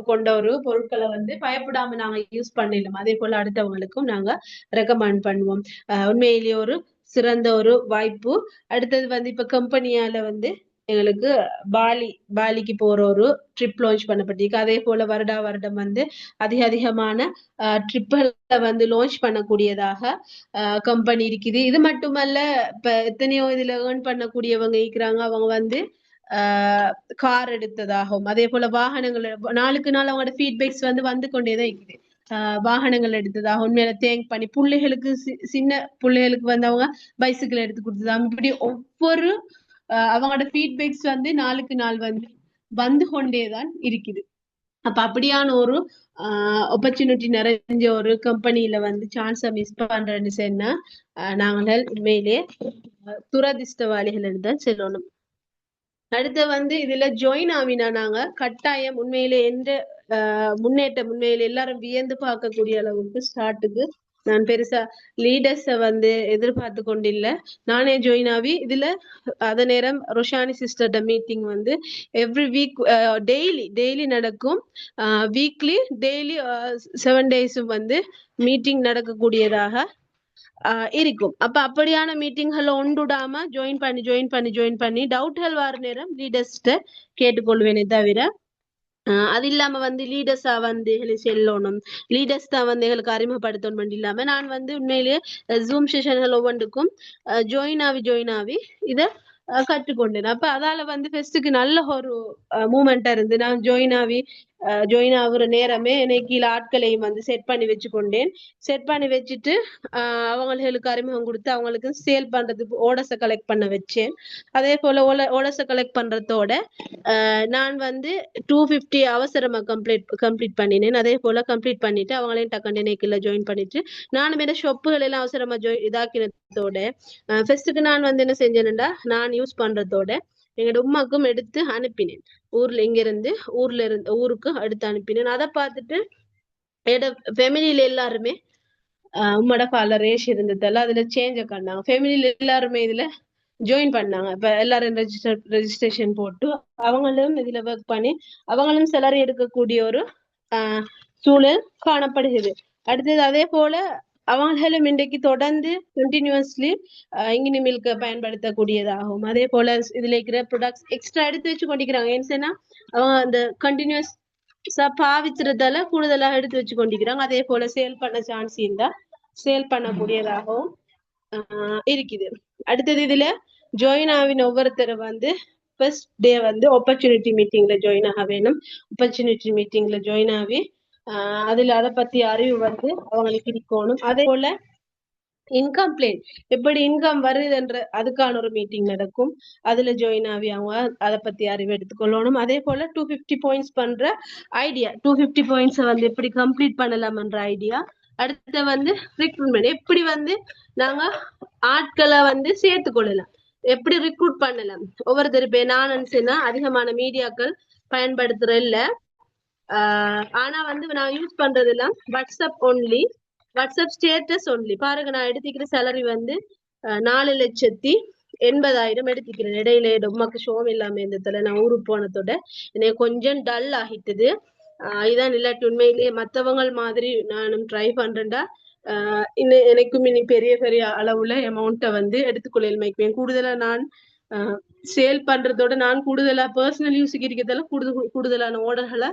கொண்ட ஒரு பொருட்களை வந்து பயப்படாம நாங்க யூஸ் பண்ணிடலாம். அதே போல அடுத்தவங்களுக்கும் நாங்க ரெக்கமெண்ட் பண்ணுவோம். உண்மையிலேயே ஒரு சிறந்த ஒரு வாய்ப்பு. அடுத்தது வந்து இப்ப கம்பெனியால வந்து எங்களுக்கு பாலிக்கு போற ஒரு ட்ரிப் லான்ச் பண்ணப்பட்டிருக்கு. அதே போல வருடம் வந்து அதிகமான ட்ரிப்களை வந்து லான்ச் பண்ணக்கூடியதாக கம்பெனி இருக்குது. இது மட்டுமல்ல இப்ப எத்தனையோ இதுல ஏர்ன் பண்ணக்கூடியவங்க இருக்கிறாங்க. அவங்க வந்து கார் எடுத்ததாகவும் அதே போல வாகனங்கள் நாளுக்கு நாள் அவங்களோட ஃபீட்பேக்ஸ் வந்து கொண்டேதான் இருக்குது. வாகனங்கள் எடுத்ததாக உண்மையில தேங்க் பண்ணி பிள்ளைகளுக்கு சின்ன பிள்ளைகளுக்கு வந்து அவங்க பைசிக்கிள் எடுத்து கொடுத்ததாகவும் இப்படி ஒவ்வொரு அவங்களோட ஃபீட்பேக்ஸ் வந்து நாளுக்கு நாள் வந்து கொண்டேதான் இருக்குது. அப்ப அப்படியான ஒரு ஆப்பர்ச்சுனிட்டி நிறைஞ்ச ஒரு கம்பெனியில வந்து சான்ஸை மிஸ் பண்றேன்னு சொன்னா நாங்கள் உண்மையிலேயே துரதிர்ஷ்டவாளிகள் தான் சொல்லணும். அடுத்து வந்து இதுல ஜாயின் ஆவினா நாங்க கட்டாயம் உண்மையில எந்த முன்னேற்றம் உண்மையில எல்லாரும் வியந்து பார்க்கக்கூடிய அளவுக்கு ஸ்டார்ட்டுக்கு நான் பெருசா லீடர்ஸ வந்து எதிர்பார்த்து கொண்டில்ல. நானே ஜாயின் ஆகி இதுல அத நேரம் ரொஷானி சிஸ்டர்ட மீட்டிங் வந்து எவ்ரி வீக் டெய்லி நடக்கும். வீக்லி டெய்லி 7 days வந்து மீட்டிங் நடக்கக்கூடியதாக இருக்கும். அப்ப அப்படியான மீட்டிங்களை ஒன்றுடாம ஜாயின் பண்ணி டவுட்கள் வர நேரம் லீடர்ஸ்ட கேட்டுக்கொள்வேனே தவிர அது இல்லாம வந்து லீடர்ஸா வந்து எங்களுக்கு செல்லணும், லீடர்ஸ் தான் வந்து எங்களுக்கு அறிமுகப்படுத்தணும் இல்லாம நான் வந்து உண்மையிலேயே ஜூம் செஷன்கள் ஒவ்வொன்றுக்கும் ஜாயின் ஆகி இத கற்றுக்கொண்டேன். அப்ப அதால வந்து ஃபெஸ்ட்டுக்கு நல்ல ஒரு மூமெண்டா இருந்து நான் ஜாயின் ஆகுற நேரமே எனக்கு கீழே ஆட்களையும் வந்து செட் பண்ணி வச்சு கொண்டேன். செட் பண்ணி வச்சுட்டு அவங்களுக்கு அறிமுகம் கொடுத்து அவங்களுக்கு சேல் பண்றதுக்கு ஓடஸை கலெக்ட் பண்ண வச்சேன். அதே போல ஓடஸை கலெக்ட் பண்றதோட நான் வந்து 250 அவசரமா கம்ப்ளீட் பண்ணினேன். அதே போல கம்ப்ளீட் பண்ணிட்டு அவங்களையும் டக்குன்னு நேக்கில் ஜாயின் பண்ணிட்டு நானும் என்ன ஷாப்புகள் எல்லாம் அவசரமா இதாக்கினதோட ஃபர்ஸ்ட்டுக்கு நான் வந்து என்ன செஞ்சேன்டா நான் யூஸ் பண்றதோட எங்களோட உமாக்கும் எடுத்து அனுப்பினேன். ஊருக்கு எடுத்து அனுப்பினேன். அதை பார்த்துட்டு என்னோட ஃபேமிலியில எல்லாருமே உம்மோட கால ரேஷ் இருந்ததால அதுல சேஞ்ச கண்டாங்க. ஃபேமிலியில எல்லாருமே இதுல ஜாயின் பண்ணாங்க. இப்ப எல்லாரும் ரெஜிஸ்ட்ரேஷன் போட்டு அவங்களும் இதுல ஒர்க் பண்ணி அவங்களும் சேலரி எடுக்கக்கூடிய ஒரு சூழல் காணப்படுகிறது. அடுத்தது அதே போல அவங்களும் இன்றைக்கு தொடர்ந்து கண்டினியூஸ்லி இங்கினி மில்க பயன்படுத்தக்கூடியதாகும். அதே போல இதுல இருக்கிற ப்ராடக்ட்ஸ் எக்ஸ்ட்ரா எடுத்து வச்சு கொண்டிருக்கிறாங்க. ஏன்னா அவங்க அந்த கண்டினியூஸ் பாவிச்சுறதால கூடுதலாக எடுத்து வச்சு கொண்டிருக்கிறாங்க. அதே போல சேல் பண்ண சான்ஸ் இருந்தா சேல் பண்ணக்கூடியதாகவும் இருக்குது. அடுத்தது இதுல ஜாயின் ஆவின் ஒவ்வொருத்தரை வந்து ஃபர்ஸ்ட் டே வந்து ஆப்பர்ச்சுனிட்டி மீட்டிங்ல ஜாயின் ஆக வேணும். ஆப்பர்ச்சுனிட்டி மீட்டிங்ல ஜாயின் ஆகி அதுல அதை பத்தி அறிவு வந்து அவங்களுக்கு இருக்கணும். அதே போல இன்கம் பிளான் எப்படி இன்கம் வருதுன்ற அதுக்கான ஒரு மீட்டிங் நடக்கும். அதுல ஜாயின் ஆகி அவங்க அதை பத்தி அறிவு எடுத்துக்கொள்ளணும். அதே போல 250 பாயிண்ட்ஸ் பண்ற ஐடியா, 250 பாயிண்ட்ஸ் வந்து எப்படி கம்ப்ளீட் பண்ணலாம்ன்ற ஐடியா. அடுத்த வந்து ரிக்ரூட்மெண்ட், எப்படி வந்து நாங்க ஆட்களை வந்து சேர்த்து கொள்ளலாம், எப்படி ரிக்ரூட் பண்ணலாம். ஒவ்வொருத்தர் இப்ப நான் நினைச்சேன்னா அதிகமான மீடியாக்கள் பயன்படுத்துற இல்ல, ஆனா வந்து நான் யூஸ் பண்றது எல்லாம் WhatsApp only, WhatsApp status only. பாருங்க, நான் எடுத்துக்கிற சேலரி வந்து 4,80,000 எடுத்துக்கிறேன். இடையில உமாக்கு ஷோம் இல்லாம இருந்ததுல நான் ஊருக்கு போனதோட எனக்கு கொஞ்சம் டல் ஆகிட்டுது. இதான் இல்லாட்டி உண்மையிலேயே மற்றவங்க மாதிரி நானும் ட்ரை பண்றேன்டா. இன்னும் எனக்கும் இனி பெரிய பெரிய அளவுல அமௌண்ட்டை வந்து எடுத்துக்கொள்ள கூடுதலா நான் சேல் பண்றதோட நான் கூடுதலா பர்சனல் யூஸுக்கு இருக்கிறதால கூடுதலான ஆர்டர்களை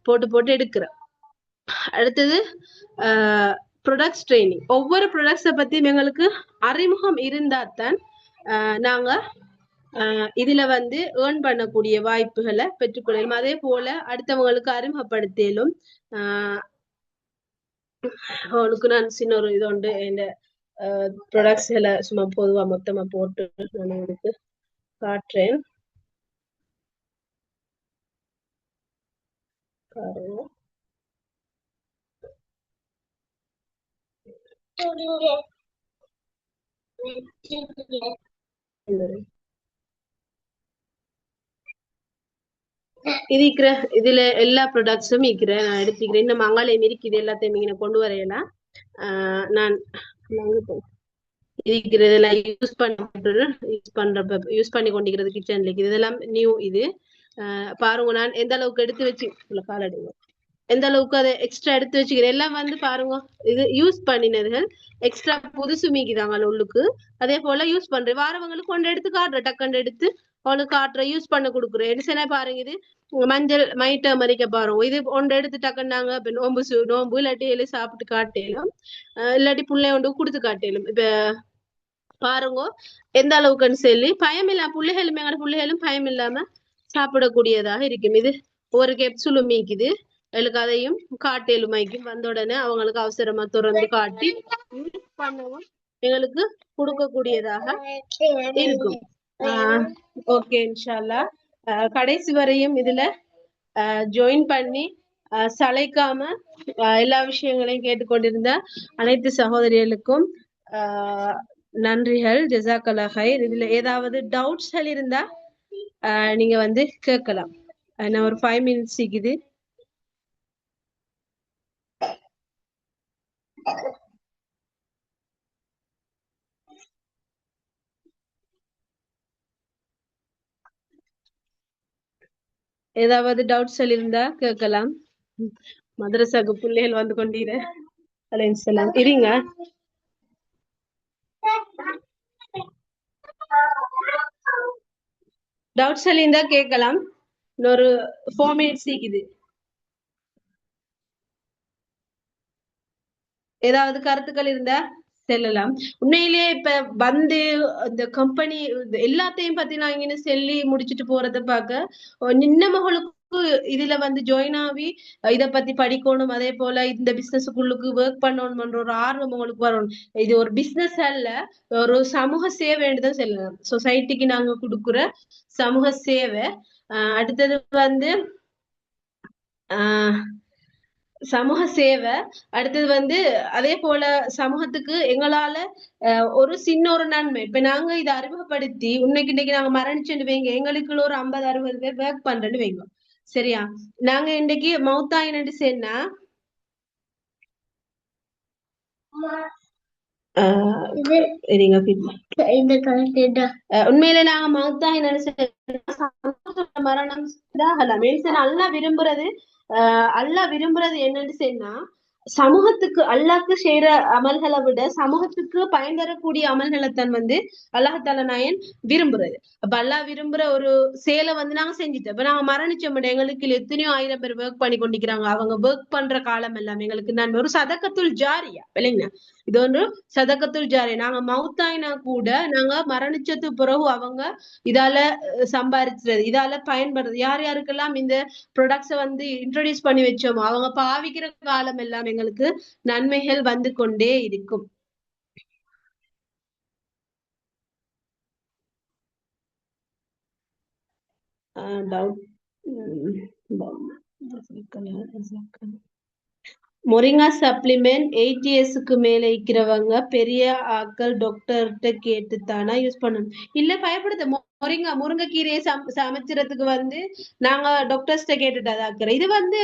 போட்டு எடுக்கிறேன். அடுத்தது ப்ரொடக்ட்ஸ் ட்ரைனிங். ஒவ்வொரு ப்ரொடக்ட்ஸை பத்தி எங்களுக்கு அறிமுகம் இருந்தாதான் நாங்க இதுல வந்து ஏர்ன் பண்ணக்கூடிய வாய்ப்புகளை பெற்றுக்கொள்ளலும். அதே போல அடுத்தவங்களுக்கு அறிமுகப்படுத்தலும். அவனுக்கு நான் சின்ன ஒரு இது உண்டு, இந்த ப்ரொடக்ட்ஸ் எல்லாம் சும்மா பொதுவா மொத்தமா போட்டு நான் உங்களுக்கு காட்டுறேன். இது இதுல எல்லா ப்ராடக்ட்ஸும் இருக்கிறேன், நான் எடுத்துக்கிறேன். இந்த மங்காலயம் இருக்குது, எல்லாத்தையும் இங்க கொண்டு வரையலாம். நான் இருக்கிறதுல யூஸ் பண்ணி கொண்டிருக்கிறது கிச்சன்ல இருக்குது. இதெல்லாம் நியூ. இது பாருங்க, நான் எந்த அளவுக்கு எடுத்து வச்சு காலடுங்க, எந்த அளவுக்கு அதை எக்ஸ்ட்ரா எடுத்து வச்சுக்கிறேன். எல்லாம் வந்து பாருங்க, இது யூஸ் பண்ணினதுகள் எக்ஸ்ட்ரா புதுசு மீக்குதாங்க உள்ளுக்கு. அதே போல யூஸ் பண்றேன், வாரவங்களுக்கு கொண்டு எடுத்து காட்டுறேன், டக்குண்டு எடுத்து அவனுக்கு காட்டுறேன், யூஸ் பண்ண கொடுக்குறேன். என்ன பாருங்க, இது மஞ்சள் மைட்ட மறிக்க பாருங்க, இது ஒன்று எடுத்து டக்குண்டாங்க. இப்ப நோம்பு இல்லாட்டி எழுதி சாப்பிட்டு காட்டேலும், இல்லாட்டி பிள்ளை ஒன்று கொடுத்து காட்டேலும். இப்ப பாருங்க எந்த அளவுக்குன்னு சொல்லி பயம் இல்லாம பிள்ளைகளும், எங்களோட பிள்ளைகளும் பயம் இல்லாம சாப்பிடக்கூடியதாக இருக்கும். இது ஒரு கேப்சூலும் மீக்குது, எங்களுக்கு அதையும் காட்டேலுமைக்கும் வந்த உடனே அவங்களுக்கு அவசரமா திறந்து காட்டி யூஸ் பண்ணவும் எங்களுக்கு கொடுக்கக்கூடியதாக இருக்கும். ஓகே, இன்ஷால்லா கடைசி வரையும் இதுல ஜாயின் பண்ணி சளைக்காம எல்லா விஷயங்களையும் கேட்டுக்கொண்டிருந்த அனைத்து சகோதரிகளுக்கும் நன்றிகள். ஜஸாக்கல்லா ஹைர். இதுல ஏதாவது டவுட்ஸ்கள் இருந்தா நீங்க வந்து கேட்கலாம். நான் ஒரு 5 minutes இருக்குது. ஏதாவது டவுட்ஸ்கள் இருந்தா கேட்கலாம். மதரசாக்கு பிள்ளைகள் வந்து கொண்டீர அலைன்சலாம் இருங்க. டவுட்ஸ் இருந்தா கேட்கலாம். இன்னொரு 4 மினிட்ஸ் இருக்குது. ஏதாவது கருத்துக்கள் இருந்தா செல்லலாம். உண்மையிலேயே இப்ப வந்து இந்த கம்பெனி எல்லாத்தையும் பத்தி நான் இங்க சொல்லி முடிச்சுட்டு போறத பார்க்க நின்ன மகளுக்கு இதுல வந்து ஜாயின் ஆகி இத பத்தி படிக்கணும், அதே போல இந்த பிசினஸுக்குள்ளுக்கு ஒர்க் பண்ணணும்ன்ற ஒரு ஆர்வம் உங்களுக்கு வரணும். இது ஒரு பிசினஸ் அல்ல, ஒரு சமூக சேவைன்னு சொல்லலாம். சொசைட்டிக்கு நாங்க கொடுக்குற சமூக சேவை. அடுத்தது வந்து ஆஹ் சமூக சேவை. அடுத்தது வந்து அதே போல சமூகத்துக்கு எங்களால ஒரு சின்ன ஒரு நன்மை. இப்ப நாங்க இதை அறிமுகப்படுத்தி இன்னைக்கு நாங்க மரணிச்சுட்டு வைங்க, எங்களுக்குள்ள ஒரு 50-60 பேர் ஒர்க் பண்றேன்னு வைங்க. சரியா? நாங்க இன்னைக்கு மௌத்தாயின்னு சொன்னா நீங்க உண்மையில நாங்க மௌத்தாய் மரணம் அல்லா விரும்புறது அல்லாஹ் விரும்புறது என்னன்னு சொன்னா சமூகத்துக்கு அல்லாஹ்க்கு செய்யற அமல்களை விட சமூகத்துக்கு பயன் தரக்கூடிய அமல்களைத்தான் வந்து அல்லாஹால நாயன் விரும்புறது. அப்ப அல்லாஹ் விரும்புற ஒரு செயலை வந்து நாங்க செஞ்சுட்டோம். இப்ப நாங்க மரணிச்சோம், எங்களுக்கு எத்தனையோ 1000 பேர் ஒர்க் பண்ணி கொண்டிருக்கிறாங்க. அவங்க ஒர்க் பண்ற காலம் எல்லாம் எங்களுக்கு நான் ஒரு சதக்கத்துல் ஜாரியா இல்லைங்க. இது ஒன்று சதக்கத்துல் ஜாரியா. நாங்க மவுத்தாயினா கூட நாங்க மரணிச்சது பிறகு அவங்க இதால சம்பாதிச்சது, இதால பயன்படுறது, யார் யாருக்கெல்லாம் இந்த ப்ரொடக்ட்ஸை வந்து இன்ட்ரோடியூஸ் பண்ணி வச்சோமோ அவங்க பாவிக்கிற காலம் எல்லாம் எங்களுக்கு நன்மைகள் வந்து கொண்டே இருக்கும். டவுட் மொரிங்கா சப்ளிமெண்ட் 80 இயர்ஸ்க்கு மேல இருக்கிறவங்க பெரிய ஆட்கள் டாக்டர்கிட்ட கேட்டுத்தானா யூஸ் பண்ணணும். இல்ல பயப்படுது. முருங்கைக்கீரையை சமைக்கிறதுக்கு வந்து நாங்க டாக்டர்ஸ்ட கேட்டுட்டாதான். இது வந்து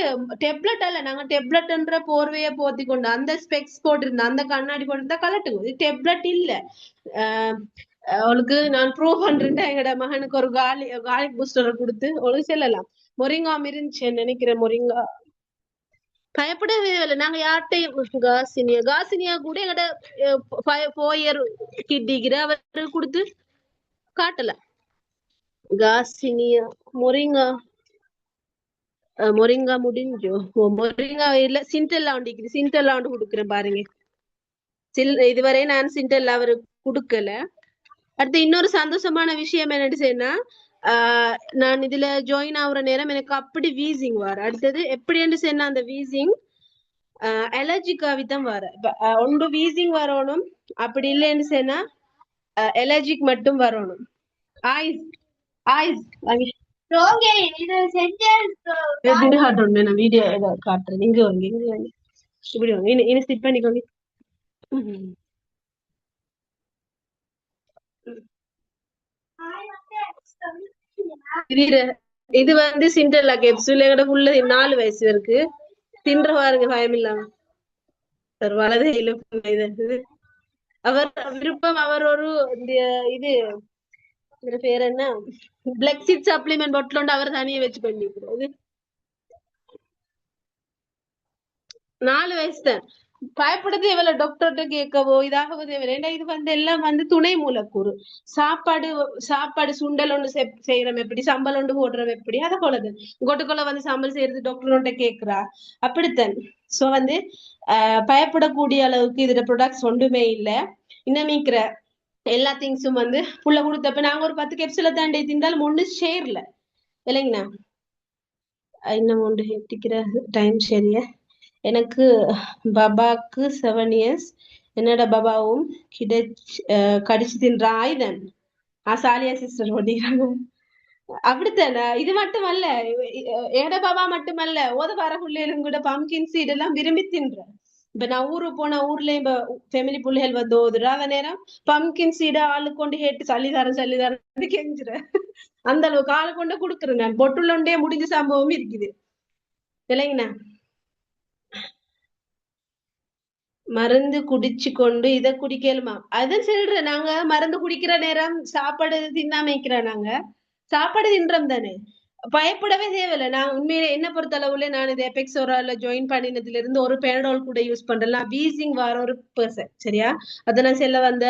டெப்லெட் அல்ல. நாங்க டெப்லெட்ன்ற போர்வையை போத்தி கொண்டு அந்த ஸ்பெக்ஸ் போட்டிருந்தோம், அந்த கண்ணாடி போட்டிருந்தா கலட்டுங்க. இது டெப்லெட் இல்ல. அவளுக்கு நான் ப்ரூவ் பண்றேன். எங்கட மகனுக்கு ஒரு காலிக் பூஸ்டரை கொடுத்து அவளுக்கு செல்லலாம். மொரிங்கா இருந்துச்சு நினைக்கிறேன். மொரிங்கா பயப்படவே இல்லை. நாங்க யார்கிட்டையும் காசினியா கூட எங்கட 4 இயர் கிட்டிக்கிற அவரு கொடுத்து காட்டல. காசினியா மொரிங்கா முடிஞ்சோ. மொரிங்கா இல்ல சிண்டெல்லா உண்டிக்குது. சிண்டெல்லா உண்டு கொடுக்குறேன் பாருங்க. இதுவரை நான் சிண்டெல்லா அவரு கொடுக்கல. அடுத்து இன்னொரு சந்தோஷமான விஷயம் என்னன்னு சொன்னா நான் இதுல ஜாயின் ஆகுற நேரம் எனக்கு அப்படி வீசிங் வர. அடுத்தது எப்படி சொன்னா அந்த வீசிங் அலர்ஜிக்காவி தான் வர. ஒன்று வீசிங் வரணும், அப்படி இல்லைன்னு சொன்னா அலர்ஜிக் மட்டும் வரணும். ஆய்ஸ் ஆய்ஸ் நான் வீடியோ காட்டுறேன். இங்க வாங்க, இங்க வாங்க, இப்படி வாங்க. இன்னும் ஸ்டிப் பண்ணிக்கோங்க. இது வந்து சிண்டர்லா கேப்சூல். எங்கட உள்ள 4 வயசு இருக்கு. தின்ற பாருங்க பயம் இல்லாம. வலது இது அவர் விருப்பம். அவர் ஒரு இது பேர் என்ன பிளக் சீட் சப்ளிமெண்ட் பொட்டில் அவர் தனியை வச்சு பண்ணிக்கிறது. 4 வயசு தான். பயப்படுறது எவ்வளவு டாக்டர்கிட்ட கேட்கவோ இதாகவோ தேவையில்லை. ஏன்னா இது வந்து எல்லாம் வந்து துணை மூலக்கூறு. சாப்பாடு சுண்டல் ஒன்று செய்யறோம் எப்படி, சம்பல் ஒன்று போடுறோம் எப்படி, அதை போலது கொட்டுக்குள்ள வந்து சம்பல் செய்யறது டாக்டர் கேட்கிறா அப்படித்தான். சோ வந்து பயப்படக்கூடிய அளவுக்கு இதுல ப்ரொடக்ட்ஸ் ஒன்றுமே இல்லை. இன்னமிக்கிற எல்லா திங்ஸும் வந்து புள்ள கொடுத்தப்ப நாங்க ஒரு 10 கேப்சூல தாண்டி திண்டாலும் ஒண்ணு ஷேர்ல இல்லைங்கண்ணா. இன்னும் ஒன்று எட்டிக்கிற டைம் சரியா. எனக்கு பாபாக்கு 7 இயர்ஸ். என்னோட பாபாவும் கடிச்சு தின்ற ஆயுதன் சாலியா சிஸ்டர் ஓடிக்கிறாங்க. அப்படித்தானே. இது மட்டுமல்ல, ஏட பாபா மட்டுமல்ல, ஓத வர பிள்ளைகளும் கூட பம்கின் சீட் எல்லாம் விரும்பி தின்ற. இப்ப நான் ஊருக்கு போன ஊர்லயும் இப்ப ஃபேமிலி பிள்ளைகள் வந்து ஓதுறா அந்த நேரம் பம்கின் சீட ஆளு கொண்டு கேட்டு சல்லிதாரன் கெஞ்சுற. அந்த அளவுக்கு ஆளு கொண்டு கொடுக்குறேன். நான் பொட்டுள்ளொண்டே முடிஞ்ச சம்பவம் இருக்குது இல்லைங்கண்ணா. மருந்து குடிச்சு கொண்டு இதை குடிக்கலுமா? அதான் சொல்றேன். நாங்க மருந்து குடிக்கிற நேரம் சாப்பாடு தின்னாம வைக்கிறோம். நாங்க சாப்பாடு தின்றோம் தானே. பயப்படவே தேவையில்ல. நான் உண்மையிலே என்ன பொறுத்த அளவுல நான் இது எபெக்ஸோரால ஜாயின் பண்ணினதுல இருந்து ஒரு பேனடால் கூட யூஸ் பண்றேன். நான் வீசிங் வர ஒரு பெர்சன் சரியா? அத நான் சொல்ல வந்த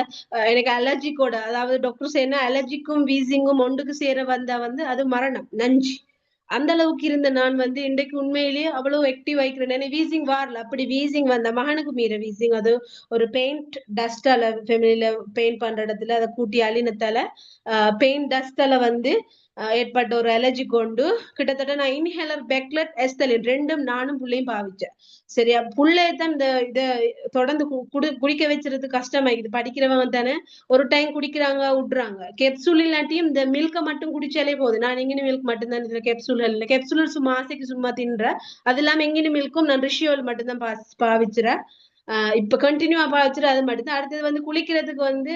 எனக்கு அலர்ஜிக்கோட அதாவது டாக்டர் என்ன அலர்ஜிக்கும் வீசிங்கும் ஒன்றுக்கு சேர வந்தா வந்து அது மரணம் நஞ்சு. அந்த அளவுக்கு இருந்த நான் வந்து இன்றைக்கு உண்மையிலேயே அவ்வளவு ஆக்டிவ் ஆயிக்கிறேன். வீசிங் வரல அப்படி வீசிங் வந்த மகனுக்கு மீற வீசிங் அது ஒரு பெயிண்ட் டஸ்டால ஃபெமிலியில பெயிண்ட் பண்ற இடத்துல அதை கூட்டி அழினத்தால பெயிண்ட் டஸ்டால வந்து ஏற்பட்ட ஒரு அலர்ஜி கொண்டு கிட்டத்தட்ட நான் இன்ஹேலர் பெக்லெட் எஸ்தலின் ரெண்டும் நானும் புள்ளையும் பாவிச்சேன் சரியா புள்ளைய தான் இந்த இத தொடர்ந்து குடிக்க வச்சுறது கஷ்டமாயிக்குது படிக்கிறவங்க தானே ஒரு டைம் குடிக்கிறாங்க விடுறாங்க கெப்சூல் இல்லாட்டியும் இந்த மில்க மட்டும் குடிச்சாலே போதும் நான் எங்கினி மில்க் மட்டும் தான் இதுல கெப்சூல் இல்லை கெப்சூல் சும்மா ஆசைக்கு சும்மா தின்ற அது இல்லாம எங்கினி மில்க்கும் நான் ரிஷியோல் மட்டும் தான் பாவிச்சுறேன் இப்ப கண்டினியூவா பாவிச்சுட்டு அது மட்டும் தான் அடுத்தது வந்து குளிக்கிறதுக்கு வந்து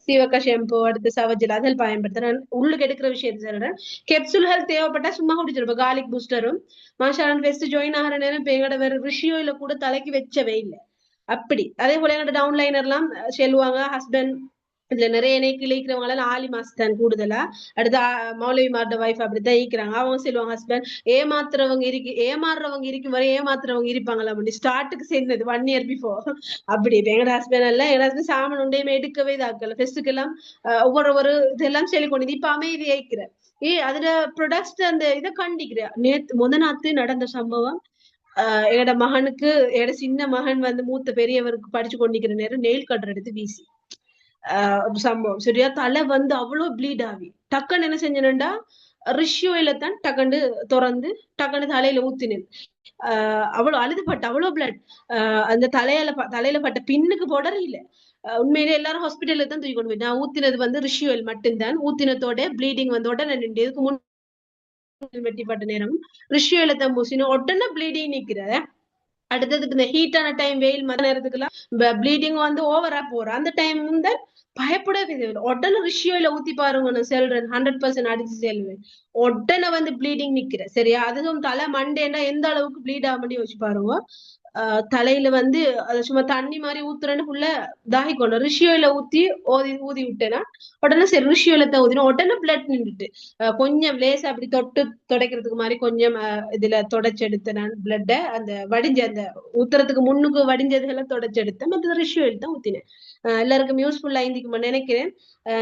சீவக்கா ஷாம்பு அடுத்து சவஜல் அதில் பயன்படுத்துறேன் உள்ளுக்கு எடுக்கிற விஷயத்தை சொல்றேன் கெப்சூல்கள் தேவைப்பட்டா சும்மா குடிச்சிருப்போம் கார்லிக் பூஸ்டரும் மாஷாலன் ஃபெஸ்ட் ஜாயின் ஆகிற நேரம் இப்ப எங்களோட வேற ரிஷியோல கூட தலைக்கு வச்சவே இல்லை அப்படி அதே போல என்னோட டவுன்லைனர் எல்லாம் சொல்லுவாங்க ஹஸ்பண்ட் இதுல நிறைய இணைக்கு இழைக்கிறவங்க எல்லாம் ஆலி மாசத்தான் கூடுதலா அடுத்து மௌலவி மார்ட வைஃப் அப்படித்தான் ஈக்கிறாங்க அவங்க சொல்லுவாங்க ஹஸ்பண்ட் ஏமாறுறவங்க இருக்கும் வரை ஏமாத்துறவங்க இருப்பாங்களா அப்படி ஸ்டார்ட்டுக்கு சேர்ந்தது 1 இயர் பிஃபோர் அப்படி எங்க ஹஸ்பண்ட் எல்லாம் எங்க ஹஸ்பண்ட் சாமன் உண்டையுமே எடுக்கவே இதாக்கல ஃபெஸ்ட்டுக்கு எல்லாம் ஒவ்வொரு இதெல்லாம் சொல்லி கொண்டு இப்ப அமைதி ஆயிக்கிற அதுல ப்ரொடக்ட் அந்த இதை கண்டிக்கிற முத நாத்து நடந்த சம்பவம் என்னோட மகனுக்கு என்னோட சின்ன மகன் வந்து மூத்த பெரியவருக்கு படிச்சு கொண்டிருக்கிற நேரம் நெயில் கட்டர் எடுத்து வீசி சம்பவம் சரியா தலை வந்து அவ்வளவு ப்ளீட் ஆகி டக்குன்னு என்ன செஞ்சேன்டா ரிஷ்யோயில தான் டக்குன்னு திறந்து டக்குன்னு தலையில ஊத்தினேன் அவ்வளவு அழுதுபட்ட அவ்வளவு பிளட் அந்த தலையில பட்ட பின்னுக்கு போடற இல்ல உண்மையிலே எல்லாரும் ஹாஸ்பிட்டல்ல தான் தூக்கி கொண்டு போய் நான் ஊத்தினது வந்து ரிஷ்யோயில் மட்டும்தான் ஊத்தினத்தோட ப்ளீடிங் வந்து உடனே நின்று இதுக்கு முன் வெட்டிப்பட்ட நேரம் ரிஷ்யோயில தான் பூசினோம் உடனே ப்ளீடிங் நிக்கிற அடுத்ததுக்கு இந்த ஹீட்டான டைம் வெயில் மத நேரத்துக்குலாம் ப்ளீடிங் வந்து ஓவரா போற அந்த டைம் வந்து பயப்படவே உடனே ரிஷியோல ஊத்தி பாருங்க நான் சொல்றேன் 100% அடிச்சு செல்வேன் உடனே வந்து ப்ளீடிங் நிக்கிற சரியா அதுவும் தலை மண்டேன்னா எந்த அளவுக்கு ப்ளீட் ஆக முடியும் வச்சு பாருங்க தலையில வந்து அது சும்மா தண்ணி மாதிரி ஊத்துறேன்னு ஃபுல்ல தாகிக்கொண்டோம் ரிஷியோல ஊத்தி ஊதி விட்டேன்னா உடனே சரி ரிஷியோல தான் ஊதினா உடனே பிளட் நின்றுட்டு கொஞ்சம் லேசா அப்படி தொட்டு துடைக்கிறதுக்கு மாதிரி கொஞ்சம் இதுல தொடச்செடுத்தேன் நான் பிளட்ட அந்த வடிஞ்ச அந்த ஊத்துறதுக்கு முன்னுக்கு வடிஞ்சதுகளை தொடச்செடுத்தேன் மற்ற ரிஷியோயில் தான் ஊத்தினேன் எல்லாருக்கும் யூஸ்ஃபுல்லா இருந்துக்குமா நினைக்கிறேன்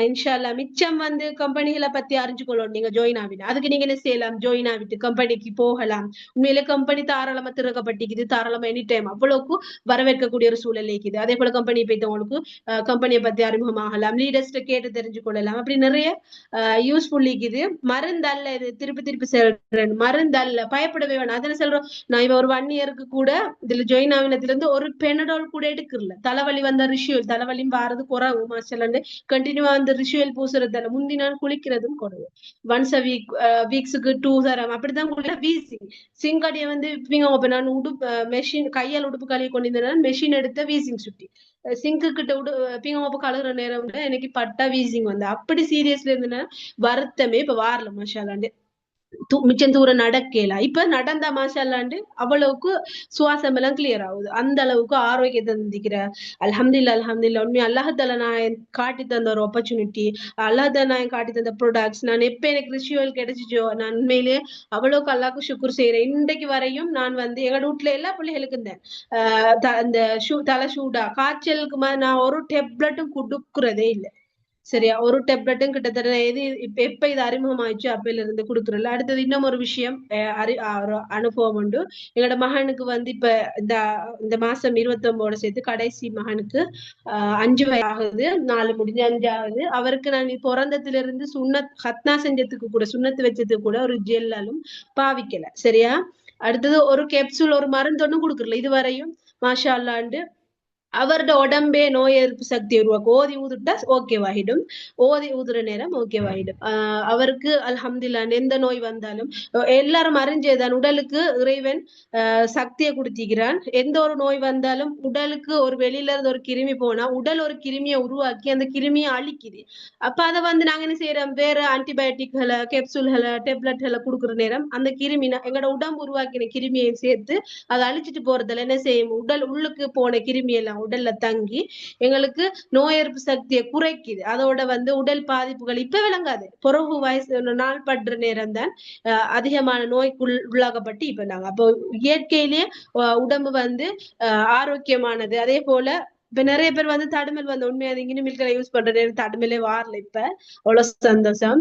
இன்ஷால்லா மிச்சம் வந்து கம்பெனிகளை பத்தி அறிஞ்சுக்கொள்ளணும் நீங்க ஜாயின் ஆகினா அதுக்கு நீங்க என்ன செய்யலாம் ஜாயின் ஆகிட்டு கம்பெனிக்கு போகலாம் உண்மையிலே கம்பெனி தாராளமா திறக்கப்பட்டிக்குது தாராளமா எனி டைம் அவ்வளவுக்கு வரவேற்கக்கூடிய ஒரு சூழல் இருக்குது அதே போல கம்பெனி போய்த்தவங்களுக்கு கம்பெனியை பத்தி அறிமுகமாகலாம் லீடர்ஸ்ட கேட்டு தெரிஞ்சு கொள்ளலாம் அப்படி நிறைய யூஸ்ஃபுல் இருக்குது மருந்தல்ல இது திருப்பி சொல்றேன் மருந்தல்ல பயப்படவே வேணாம் அதனை சொல்றோம் நான் இப்ப ஒரு 1 இயருக்கு கூட இதுல ஜாயின் ஆகினதுல இருந்து ஒரு பெனடால் கூட எடுக்கல தலைவலி வந்த ரிஷியல் தலைவலியும் வாரது குறவு மாசலன்னு கண்டினியூவா அந்த ரிஷுவல் பூசுறதால முந்தி நாள் குளிக்கிறதும் குறவு ஒன்ஸ் அ வீக்ஸுக்கு 2 தரம் அப்படித்தான் குளிக்க வீசிங் சிங்கடியை வந்து நான் உடுப்பு மெஷின் கையால் உடுப்பு கழுவி கொண்டிருந்தேன் மெஷின் எடுத்த வீசிங் சுட்டி சிங்கு கிட்ட பிங்கோப்பு கழுகுற நேரம் எனக்கு பட்டா வீசிங் வந்து அப்படி சீரியஸ்ல இருந்தேன்னா வருத்தமே இப்ப வாரல மஷாலாண்டு மிச்சம் தூரம் நடக்கலாம் இப்ப நடந்த மாஷாலாண்டு அவ்வளவுக்கு சுவாசம் எல்லாம் கிளியர் ஆகுது அந்த அளவுக்கு ஆரோக்கியத்தை தந்திக்கிற அல்ஹம்துலில்லாஹ் உண்மை அல்லாஹால நான் காட்டி தந்த ஒரு ஆப்பர்ச்சுனிட்டி அல்லாஹால நான் காட்டி தந்த ப்ராடக்ட்ஸ் நான் எப்ப எனக்கு ரிஷுவல் கிடைச்சிச்சோ நான் உண்மையிலேயே அவ்வளவுக்கு அல்லாஹ்க்கு சுக்குர் செய்யறேன் இன்றைக்கு வரையும் நான் வந்து எங்க வீட்டுல எல்லா பிள்ளைகளுக்கும் இருந்தேன் அந்த தலை சூடா காய்ச்சலுக்கு நான் ஒரு டெப்லெட்டும் கொடுக்குறதே இல்லை சரியா ஒரு டெப்லெட்டும் கிட்டத்தட்ட எது எப்ப இது அறிமுகம் ஆயிடுச்சு அப்பையில இருந்து கொடுக்குறல அடுத்தது இன்னும் ஒரு விஷயம் ஒரு அனுபவம் உண்டு எங்களோட மகனுக்கு வந்து இப்ப இந்த மாசம் 29 சேர்த்து கடைசி மகனுக்கு 5 வயது ஆகுது 4 முடிஞ்சு 5 ஆகுது அவருக்கு நான் பிறந்ததுல இருந்து ஹத்னா செஞ்சதுக்கு கூட சுண்ணத்து வச்சதுக்கு கூட ஒரு ஜெல்லாலும் பாவிக்கல சரியா அடுத்தது ஒரு கேப்சூல் ஒரு மருந்து ஒன்றும் கொடுக்குறல இதுவரையும் மாஷா அல்லாண்டு அவரோட உடம்பே நோய் எதிர்ப்பு சக்தி உருவாக்கும் ஓதி ஊதுட்டா ஓகேவாயிடும் ஓதி ஊதுற நேரம் ஓகேவாயிடும் அவருக்கு அல்ஹம்துலில்லா எந்த நோய் வந்தாலும் எல்லாரும் அறிஞ்சதுதான் உடலுக்கு இறைவன் சக்தியை கொடுத்திக்கிறான் எந்த ஒரு நோய் வந்தாலும் உடலுக்கு ஒரு வெளியில இருந்து ஒரு கிருமி போனா உடல் ஒரு கிருமியை உருவாக்கி அந்த கிருமியை அழிக்குது அப்ப அதை வந்து நாங்க என்ன செய்யறோம் வேற ஆன்டிபயோட்டிக்களை கேப்சூல்களை டெப்லெட்களை கொடுக்குற நேரம் அந்த கிருமி எங்களோட உடம்பு உருவாக்கின கிருமியை சேர்த்து அதை அழிச்சிட்டு போறதுல என்ன செய்யும் உடல் உள்ளுக்கு போன கிருமி எல்லாம் நாங்க உடல்ல தங்கி எங்களுக்கு நோய் எதிர்ப்பு சக்தியை குறைக்குது. அதோட வந்து உடல் பாதிப்புகள் இப்ப விளங்காது. பிறகு வயசு நாள் படுற நேரம் தான் அதிகமான நோய்க்குள் உள்ளாகப்பட்டு இப்ப நாங்க அப்போ இயற்கையிலேயே உடம்பு வந்து ஆரோக்கியமானது. அதே போல இப்ப நிறைய பேர் வந்து தடுமல் வந்து உண்மையா இங்கினி மில்களை யூஸ் பண்றது தடுமலே வாரல. இப்ப அவ்வளவு சந்தோஷம்.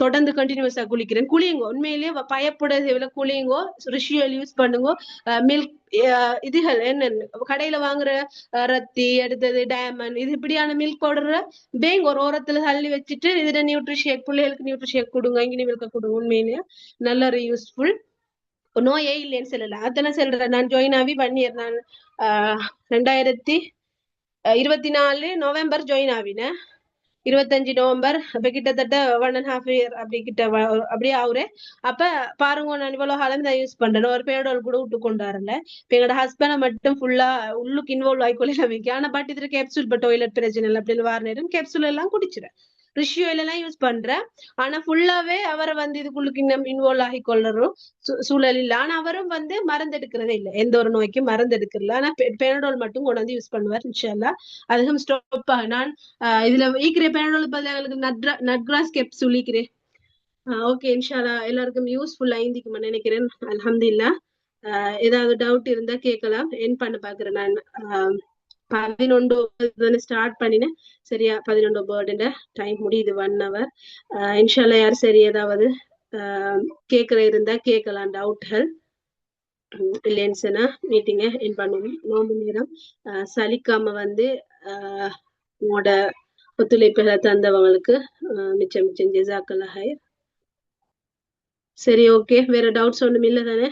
தொடர்ந்து கண்டினியூஸா குளிக்கிறேன். குளியுங்க, உண்மையிலேயே பயப்பட தேவையில்ல. குளியுங்கோ, ரிஷுவல் யூஸ் பண்ணுங்க. மில்க் இதுகள் என்ன கடையில வாங்குற ரத்தி அடுத்தது டைமண்ட் இது இப்படியான மில்க் பவுடர் பேங்க ஒரு ஓரத்துல தள்ளி வச்சுட்டு இதுல நியூட்ரிஷேக் பிள்ளைகளுக்கு நியூட்ரிஷேக் கொடுங்க, இங்கினி மில்க கொடுங்க. உண்மையிலேயே நல்ல ஒரு யூஸ்ஃபுல். நோயே இல்லைன்னு சொல்லல, அத்தனை சொல்றேன். நான் ஜாயின் ஆகி 1 இயர். நான் 2024 நவம்பர் ஜாயின் ஆவினேன். 25 நவம்பர் அப்ப கிட்டத்தட்ட 1.5 இயர் அப்படி கிட்ட அப்படியே ஆகுறேன். அப்ப பாருங்க, நான் இவ்வளவு காலம் தான் யூஸ் பண்றேன். ஒரு பேரோல் கூட விட்டு கொண்டு வரல. இப்ப எங்களோட ஹஸ்பண்டை மட்டும் ஃபுல்லா உள்ளுக்கு இன்வால்வ் ஆகிக்கொள்ள வைக்க. ஆனா பட் இதுல கேப்சூல் இப்ப டாய்லெட் பிரச்சனை இல்லை அப்படின்னு வார நேரம் கேப்சூல் எல்லாம் குடிச்சிடும். ரிஷியோல எல்லாம் யூஸ் பண்றேன். ஆனா ஃபுல்லாவே அவரை வந்து இதுக்குள்ளுக்கு இன்னும் இன்வால்வ் ஆகி கொள்ளுறோம் சூழல் இல்லை. ஆனா அவரும் வந்து மருந்து எடுக்கிறதே இல்லை, எந்த ஒரு நோய்க்கும் மருந்து எடுக்கல. ஆனா பெனடோல் மட்டும் கொண்டு வந்து யூஸ் பண்ணுவார். இன்ஷால்லா அதுவும் ஸ்டாப் ஆக நான் இதுல ஈக்கிற பெனடோல் பதில் எங்களுக்கு நட்கிராஸ் கேப்சூல் ஈக்கிறேன். ஓகே, இன்ஷால்லா எல்லாருக்கும் யூஸ்ஃபுல்லா ஐந்திக்குமா நினைக்கிறேன். அல்ஹம்துலில்லாஹ். ஏதாவது டவுட் இருந்தா கேட்கலாம். என் பண்ண பாக்குறேன் நான். 11 ஸ்டார்ட் பண்ணினேன். சரியா 11 பேர்டுன்ற டைம் முடியுது. 1 hour. இன்ஷால்லா யார் சரி ஏதாவது கேட்கற இருந்தா கேட்கலாம் டவுட்கள். இல்லைன்னு சொன்னா மீட்டிங்க என் பண்ணுவோம். நோம்பு நேரம் சலிக்காம வந்து உங்களோட ஒத்துழைப்புகளை தந்தவங்களுக்கு மிச்சம் மிச்சம் ஜெசாக்கல்லா ஹைர். சரி, ஓகே. வேற டவுட்ஸ் ஒண்ணும் இல்ல தானே?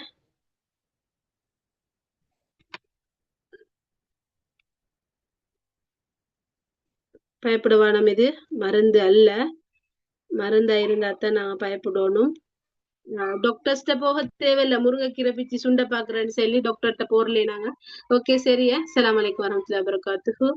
பயப்படுவானம், இது மருந்து அல்ல. மருந்தா இருந்தாத்தான் நாங்க பயப்படணும். டாக்டர்ஸ்ட போக தேவையில்ல. முருங்கைக்கீரை பிச்சு சுண்ட பாக்குறேன்னு சொல்லி டாக்டர்கிட்ட போறலே நாங்க. ஓகே, சரியா. அஸ்ஸலாமு அலைக்கும் வரஹ்மத்துல்லாஹி வபரகாத்துஹு.